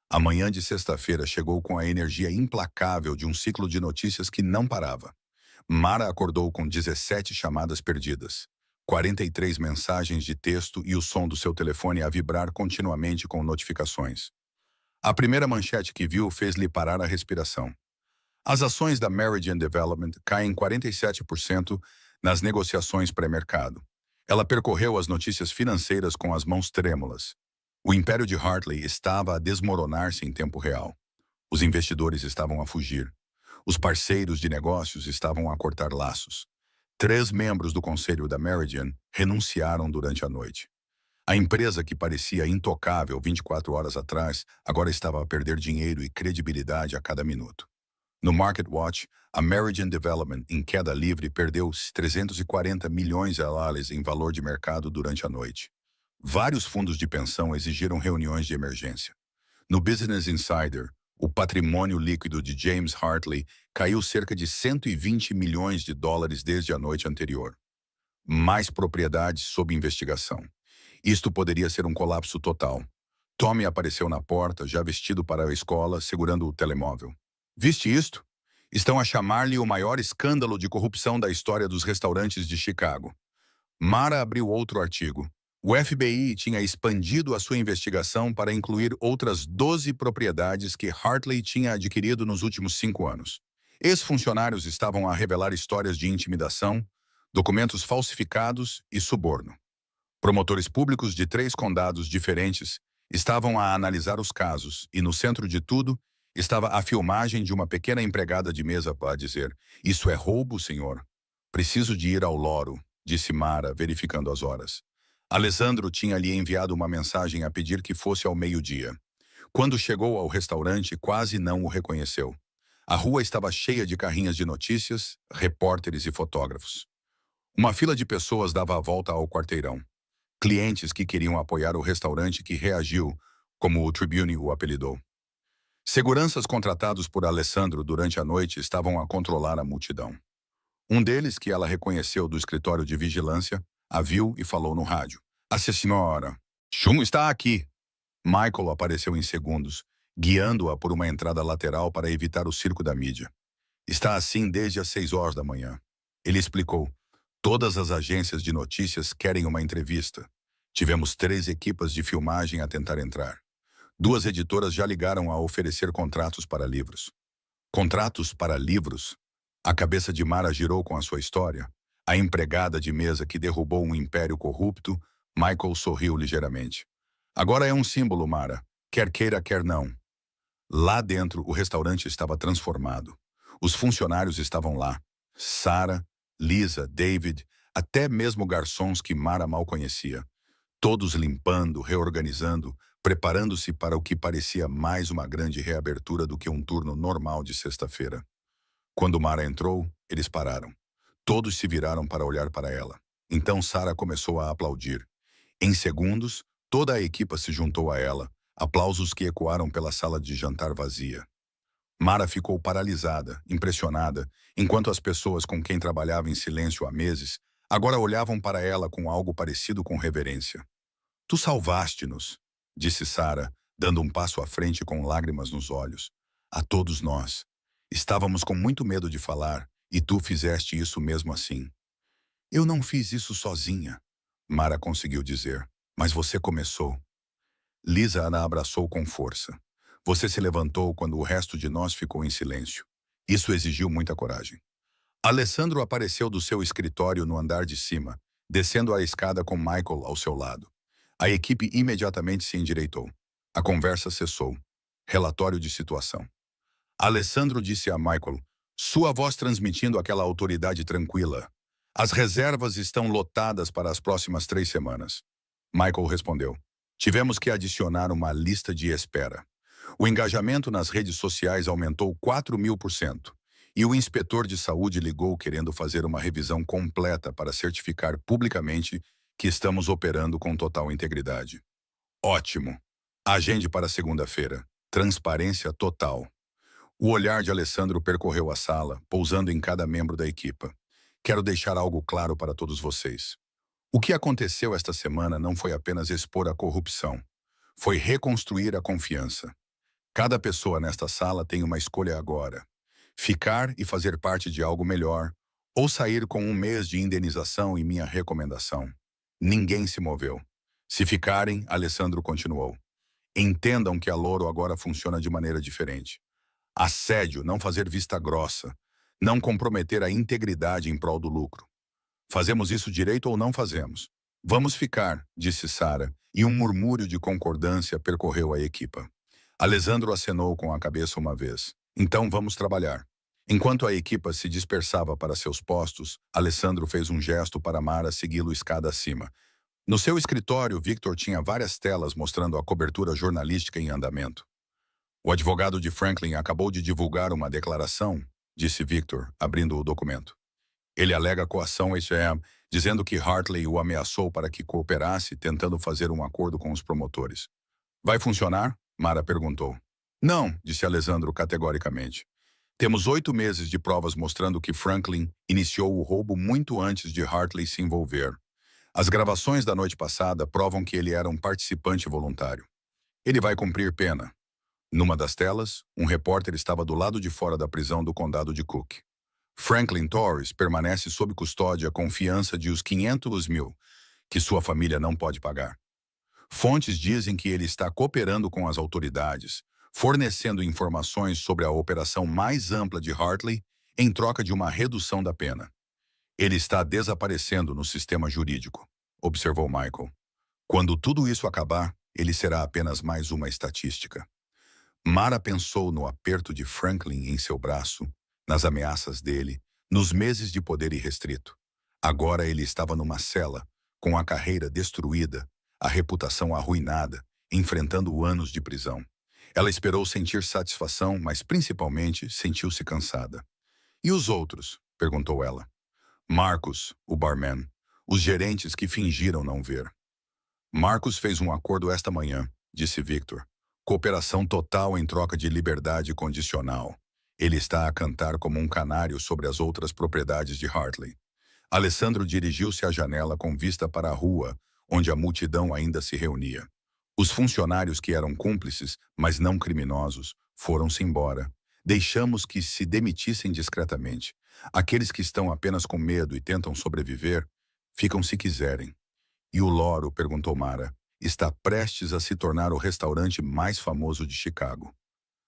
A manhã de sexta-feira chegou com a energia implacável de um ciclo de notícias que não parava. Mara acordou com 17 chamadas perdidas, 43 mensagens de texto e o som do seu telefone a vibrar continuamente com notificações. A primeira manchete que viu fez-lhe parar a respiração. As ações da Meridian Development caem 47% nas negociações pré-mercado. Ela percorreu as notícias financeiras com as mãos trêmulas. O império de Hartley estava a desmoronar-se em tempo real. Os investidores estavam a fugir. Os parceiros de negócios estavam a cortar laços. 3 membros do conselho da Meridian renunciaram durante a noite. A empresa que parecia intocável 24 horas atrás agora estava a perder dinheiro e credibilidade a cada minuto. No Market Watch, a Meridian Development, em queda livre, perdeu 340 milhões de dólares em valor de mercado durante a noite. Vários fundos de pensão exigiram reuniões de emergência. No Business Insider, o patrimônio líquido de James Hartley caiu cerca de 120 milhões de dólares desde a noite anterior. Mais propriedades sob investigação. Isto poderia ser um colapso total. Tommy apareceu na porta, já vestido para a escola, segurando o telemóvel. Viste isto? Estão a chamar-lhe o maior escândalo de corrupção da história dos restaurantes de Chicago. Mara abriu outro artigo. O FBI tinha expandido a sua investigação para incluir outras 12 propriedades que Hartley tinha adquirido nos últimos 5 anos. Ex-funcionários estavam a revelar histórias de intimidação, documentos falsificados e suborno. Promotores públicos de 3 condados diferentes estavam a analisar os casos e, no centro de tudo, estava a filmagem de uma pequena empregada de mesa para dizer: "Isso é roubo, senhor. Preciso de ir ao loro", disse Mara, verificando as horas. Alessandro tinha lhe enviado uma mensagem a pedir que fosse ao meio-dia. Quando chegou ao restaurante, quase não o reconheceu. A rua estava cheia de carrinhas de notícias, repórteres e fotógrafos. Uma fila de pessoas dava a volta ao quarteirão. Clientes que queriam apoiar o restaurante que reagiu, como o Tribune o apelidou. Seguranças contratados por Alessandro durante a noite estavam a controlar a multidão. Um deles, que ela reconheceu do escritório de vigilância, a viu e falou no rádio. "A senhora, Chum está aqui." Michael apareceu em segundos, guiando-a por uma entrada lateral para evitar o circo da mídia. "Está assim desde as 6 horas da manhã." Ele explicou. "Todas as agências de notícias querem uma entrevista. Tivemos 3 equipas de filmagem a tentar entrar. 2 editoras já ligaram a oferecer contratos para livros." Contratos para livros? A cabeça de Mara girou com a sua história. A empregada de mesa que derrubou um império corrupto, Michael sorriu ligeiramente. "Agora é um símbolo, Mara. Quer queira, quer não." Lá dentro, o restaurante estava transformado. Os funcionários estavam lá. Sarah, Lisa, David, até mesmo garçons que Mara mal conhecia. Todos limpando, reorganizando, preparando-se para o que parecia mais uma grande reabertura do que um turno normal de sexta-feira. Quando Mara entrou, eles pararam. Todos se viraram para olhar para ela. Então Sarah começou a aplaudir. Em segundos, toda a equipa se juntou a ela, aplausos que ecoaram pela sala de jantar vazia. Mara ficou paralisada, impressionada, enquanto as pessoas com quem trabalhava em silêncio há meses agora olhavam para ela com algo parecido com reverência. "Tu salvaste-nos", disse Sarah, dando um passo à frente com lágrimas nos olhos. "A todos nós. Estávamos com muito medo de falar, e tu fizeste isso mesmo assim." "Eu não fiz isso sozinha", Mara conseguiu dizer, "mas você começou." Lisa a abraçou com força. "Você se levantou quando o resto de nós ficou em silêncio. Isso exigiu muita coragem." Alessandro apareceu do seu escritório no andar de cima, descendo a escada com Michael ao seu lado. A equipe imediatamente se endireitou. A conversa cessou. Relatório de situação. Alessandro disse a Michael, sua voz transmitindo aquela autoridade tranquila: "As reservas estão lotadas para as próximas 3 semanas." Michael respondeu: "Tivemos que adicionar uma lista de espera. O engajamento nas redes sociais aumentou 4.000%. E o inspetor de saúde ligou querendo fazer uma revisão completa para certificar publicamente que estamos operando com total integridade. Ótimo. Agende para segunda-feira. Transparência total. O olhar de Alessandro percorreu a sala, pousando em cada membro da equipa. Quero deixar algo claro para todos vocês. O que aconteceu esta semana não foi apenas expor a corrupção. Foi reconstruir a confiança. Cada pessoa nesta sala tem uma escolha agora. Ficar e fazer parte de algo melhor, ou sair com um mês de indenização e minha recomendação. Ninguém se moveu. Se ficarem, Alessandro continuou. Entendam que a Loro agora funciona de maneira diferente. Assédio, não fazer vista grossa. Não comprometer a integridade em prol do lucro. Fazemos isso direito ou não fazemos? Vamos ficar, disse Sara, e um murmúrio de concordância percorreu a equipa. Alessandro acenou com a cabeça uma vez. Então vamos trabalhar. Enquanto a equipa se dispersava para seus postos, Alessandro fez um gesto para Mara segui-lo escada acima. No seu escritório, Victor tinha várias telas mostrando a cobertura jornalística em andamento. O advogado de Franklin acabou de divulgar uma declaração, disse Victor, abrindo o documento. Ele alega coação HM, dizendo que Hartley o ameaçou para que cooperasse, tentando fazer um acordo com os promotores. Vai funcionar? Mara perguntou. Não, disse Alessandro categoricamente. Temos 8 meses de provas mostrando que Franklin iniciou o roubo muito antes de Hartley se envolver. As gravações da noite passada provam que ele era um participante voluntário. Ele vai cumprir pena. Numa das telas, um repórter estava do lado de fora da prisão do condado de Cook. Franklin Torres permanece sob custódia com fiança de os 500 mil, que sua família não pode pagar. Fontes dizem que ele está cooperando com as autoridades, fornecendo informações sobre a operação mais ampla de Hartley em troca de uma redução da pena. Ele está desaparecendo no sistema jurídico, observou Michael. Quando tudo isso acabar, ele será apenas mais uma estatística. Mara pensou no aperto de Franklin em seu braço, nas ameaças dele, nos meses de poder irrestrito. Agora ele estava numa cela, com a carreira destruída, a reputação arruinada, enfrentando anos de prisão. Ela esperou sentir satisfação, mas principalmente sentiu-se cansada. E os outros? Perguntou ela. Marcos, o barman, os gerentes que fingiram não ver. Marcos fez um acordo esta manhã, disse Victor. Cooperação total em troca de liberdade condicional. Ele está a cantar como um canário sobre as outras propriedades de Hartley. Alessandro dirigiu-se à janela com vista para a rua, onde a multidão ainda se reunia. Os funcionários que eram cúmplices, mas não criminosos, foram-se embora. Deixamos que se demitissem discretamente. Aqueles que estão apenas com medo e tentam sobreviver, ficam se quiserem. E o Loro, perguntou Mara, está prestes a se tornar o restaurante mais famoso de Chicago.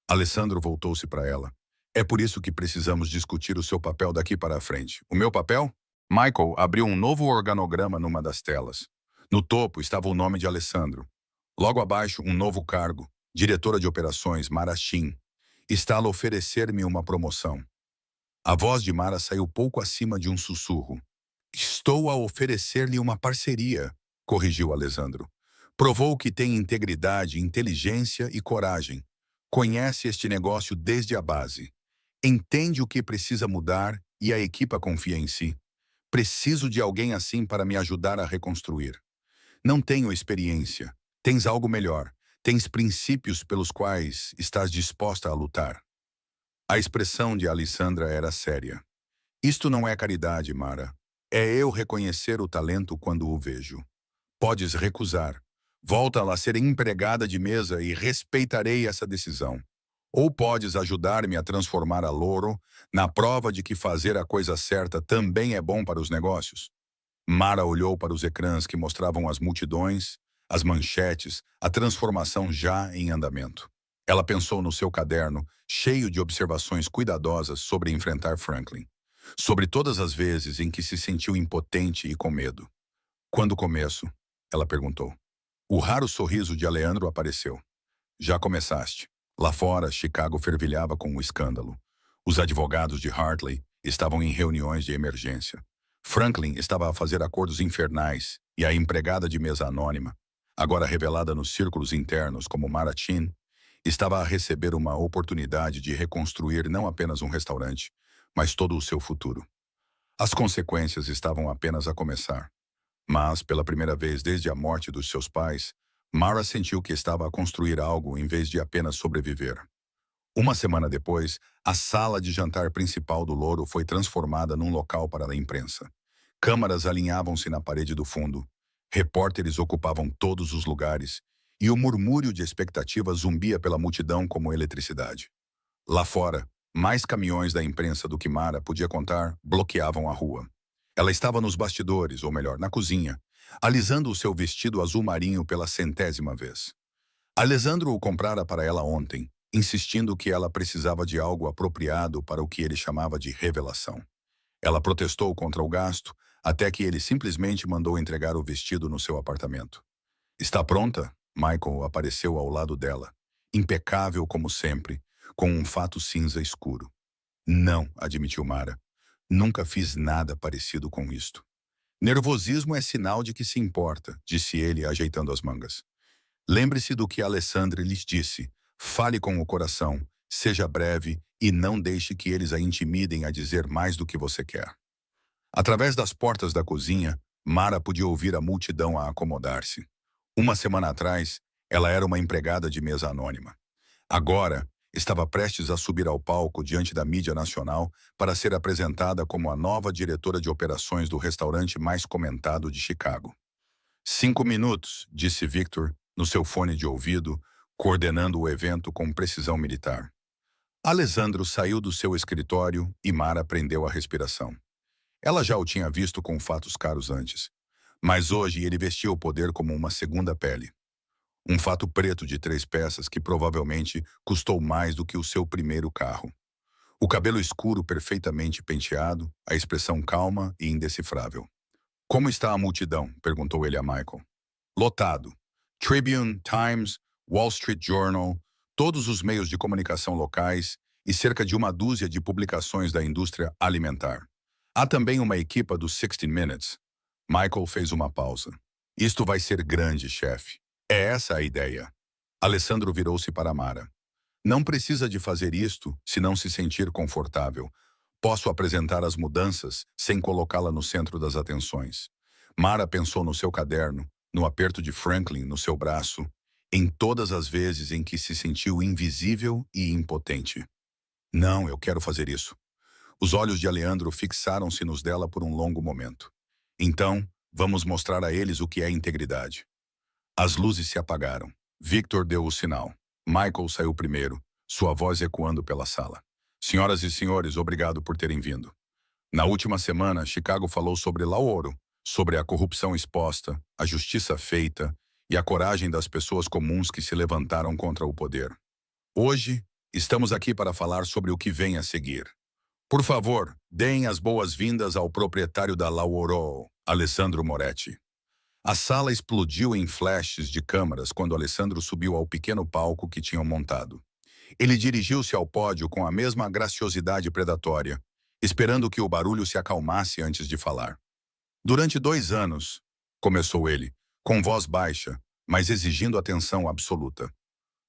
Alessandro voltou-se para ela. É por isso que precisamos discutir o seu papel daqui para a frente. O meu papel? Michael abriu um novo organograma numa das telas. No topo estava o nome de Alessandro. Logo abaixo, um novo cargo, diretora de operações, Mara Shin. Está a oferecer-me uma promoção. A voz de Mara saiu pouco acima de um sussurro. Estou a oferecer-lhe uma parceria, corrigiu Alessandro. Provou que tem integridade, inteligência e coragem. Conhece este negócio desde a base. Entende o que precisa mudar e a equipa confia em si. Preciso de alguém assim para me ajudar a reconstruir. Não tenho experiência. Tens algo melhor. Tens princípios pelos quais estás disposta a lutar. A expressão de Alessandra era séria. Isto não é caridade, Mara. É eu reconhecer o talento quando o vejo. Podes recusar. Volta a ser empregada de mesa e respeitarei essa decisão. Ou podes ajudar-me a transformar a Loro na prova de que fazer a coisa certa também é bom para os negócios. Mara olhou para os ecrãs que mostravam as multidões, as manchetes, a transformação já em andamento. Ela pensou no seu caderno, cheio de observações cuidadosas sobre enfrentar Franklin. Sobre todas as vezes em que se sentiu impotente e com medo. Quando começo? Ela perguntou. O raro sorriso de Alessandro apareceu. Já começaste. Lá fora, Chicago fervilhava com o escândalo. Os advogados de Hartley estavam em reuniões de emergência. Franklin estava a fazer acordos infernais e a empregada de mesa anônima, agora revelada nos círculos internos como Mara Chin, estava a receber uma oportunidade de reconstruir não apenas um restaurante, mas todo o seu futuro. As consequências estavam apenas a começar. Mas, pela primeira vez desde a morte dos seus pais, Mara sentiu que estava a construir algo em vez de apenas sobreviver. Uma semana depois, a sala de jantar principal do Louro foi transformada num local para a imprensa. Câmaras alinhavam-se na parede do fundo, repórteres ocupavam todos os lugares, e o murmúrio de expectativa zumbia pela multidão como eletricidade. Lá fora, mais caminhões da imprensa do que Mara podia contar bloqueavam a rua. Ela estava nos bastidores, ou melhor, na cozinha, alisando o seu vestido azul marinho pela 100ª vez. Alessandro o comprara para ela ontem, insistindo que ela precisava de algo apropriado para o que ele chamava de revelação. Ela protestou contra o gasto, até que ele simplesmente mandou entregar o vestido no seu apartamento. Está pronta? Michael apareceu ao lado dela, impecável como sempre, com um fato cinza escuro. Não, admitiu Mara. Nunca fiz nada parecido com isto. Nervosismo é sinal de que se importa, disse ele, ajeitando as mangas. Lembre-se do que Alessandra lhes disse. Fale com o coração, seja breve e não deixe que eles a intimidem a dizer mais do que você quer. Através das portas da cozinha, Mara podia ouvir a multidão a acomodar-se. Uma semana atrás, ela era uma empregada de mesa anônima. Agora, estava prestes a subir ao palco diante da mídia nacional para ser apresentada como a nova diretora de operações do restaurante mais comentado de Chicago. 5 minutos, disse Victor, no seu fone de ouvido, coordenando o evento com precisão militar. Alessandro saiu do seu escritório e Mara prendeu a respiração. Ela já o tinha visto com fatos caros antes, mas hoje ele vestia o poder como uma segunda pele. Um fato preto de 3 peças que provavelmente custou mais do que o seu primeiro carro. O cabelo escuro perfeitamente penteado, a expressão calma e indecifrável. Como está a multidão? Perguntou ele a Michael. Lotado. Tribune, Times, Wall Street Journal, todos os meios de comunicação locais e cerca de uma dúzia de publicações da indústria alimentar. Há também uma equipa dos 60 Minutes. Michael fez uma pausa. Isto vai ser grande, chefe. É essa a ideia. Alessandro virou-se para Mara. Não precisa de fazer isto se não se sentir confortável. Posso apresentar as mudanças sem colocá-la no centro das atenções. Mara pensou no seu caderno, no aperto de Franklin no seu braço, em todas as vezes em que se sentiu invisível e impotente. Não, eu quero fazer isso. Os olhos de Aleandro fixaram-se nos dela por um longo momento. Então, vamos mostrar a eles o que é integridade. As luzes se apagaram. Victor deu o sinal. Michael saiu primeiro, sua voz ecoando pela sala. Senhoras e senhores, obrigado por terem vindo. Na última semana, Chicago falou sobre Lauro, sobre a corrupção exposta, a justiça feita e a coragem das pessoas comuns que se levantaram contra o poder. Hoje, estamos aqui para falar sobre o que vem a seguir. Por favor, deem as boas-vindas ao proprietário da Lauro, Alessandro Moretti. A sala explodiu em flashes de câmeras quando Alessandro subiu ao pequeno palco que tinham montado. Ele dirigiu-se ao pódio com a mesma graciosidade predatória, esperando que o barulho se acalmasse antes de falar. Durante 2 anos, começou ele, com voz baixa, mas exigindo atenção absoluta.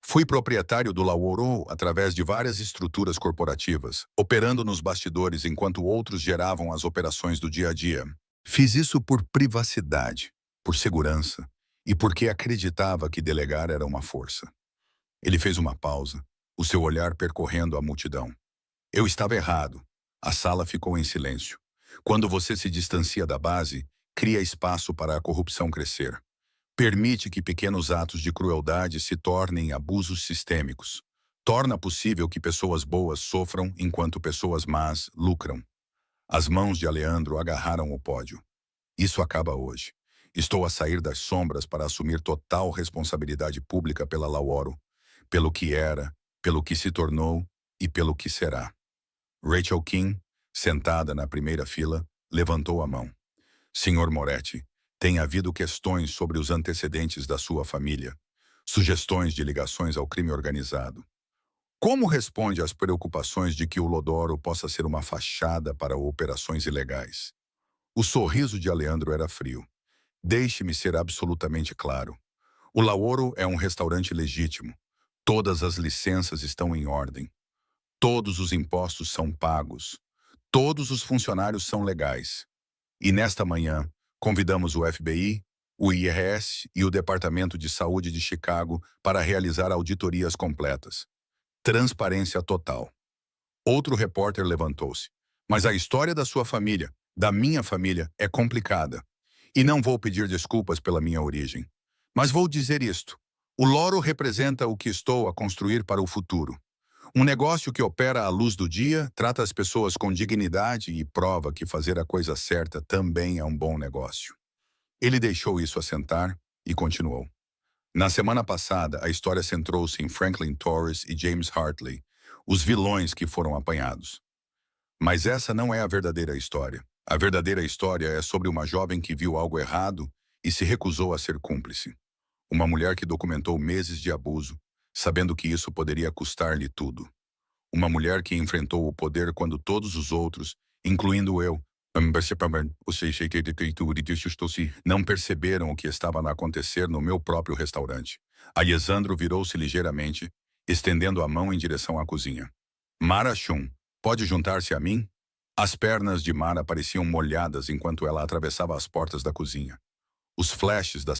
Fui proprietário do Lauro através de várias estruturas corporativas, operando nos bastidores enquanto outros geravam as operações do dia a dia. Fiz isso por privacidade, por segurança e porque acreditava que delegar era uma força. Ele fez uma pausa, o seu olhar percorrendo a multidão. Eu estava errado. A sala ficou em silêncio. Quando você se distancia da base, cria espaço para a corrupção crescer. Permite que pequenos atos de crueldade se tornem abusos sistêmicos. Torna possível que pessoas boas sofram enquanto pessoas más lucram. As mãos de Aleandro agarraram o pódio. Isso acaba hoje. Estou a sair das sombras para assumir total responsabilidade pública pela Lauro, pelo que era, pelo que se tornou e pelo que será. Rachel King, sentada na primeira fila, levantou a mão. Senhor Moretti, tem havido questões sobre os antecedentes da sua família, sugestões de ligações ao crime organizado. Como responde às preocupações de que o Lodoro possa ser uma fachada para operações ilegais? O sorriso de Aleandro era frio. Deixe-me ser absolutamente claro. O Lauro é um restaurante legítimo. Todas as licenças estão em ordem. Todos os impostos são pagos. Todos os funcionários são legais. E nesta manhã, convidamos o FBI, o IRS e o Departamento de Saúde de Chicago para realizar auditorias completas. Transparência total. Outro repórter levantou-se. Mas a história da sua família, da minha família, é complicada. E não vou pedir desculpas pela minha origem. Mas vou dizer isto. O Loro representa o que estou a construir para o futuro. Um negócio que opera à luz do dia, trata as pessoas com dignidade e prova que fazer a coisa certa também é um bom negócio. Ele deixou isso assentar e continuou. Na semana passada, a história centrou-se em Franklin Torres e James Hartley, os vilões que foram apanhados. Mas essa não é a verdadeira história. A verdadeira história é sobre uma jovem que viu algo errado e se recusou a ser cúmplice. Uma mulher que documentou meses de abuso, sabendo que isso poderia custar-lhe tudo. Uma mulher que enfrentou o poder quando todos os outros, incluindo eu, não perceberam o que estava a acontecer no meu próprio restaurante. Alessandro virou-se ligeiramente, estendendo a mão em direção à cozinha. Mara Chun, pode juntar-se a mim? As pernas de Mara pareciam molhadas enquanto ela atravessava as portas da cozinha. Os flashes das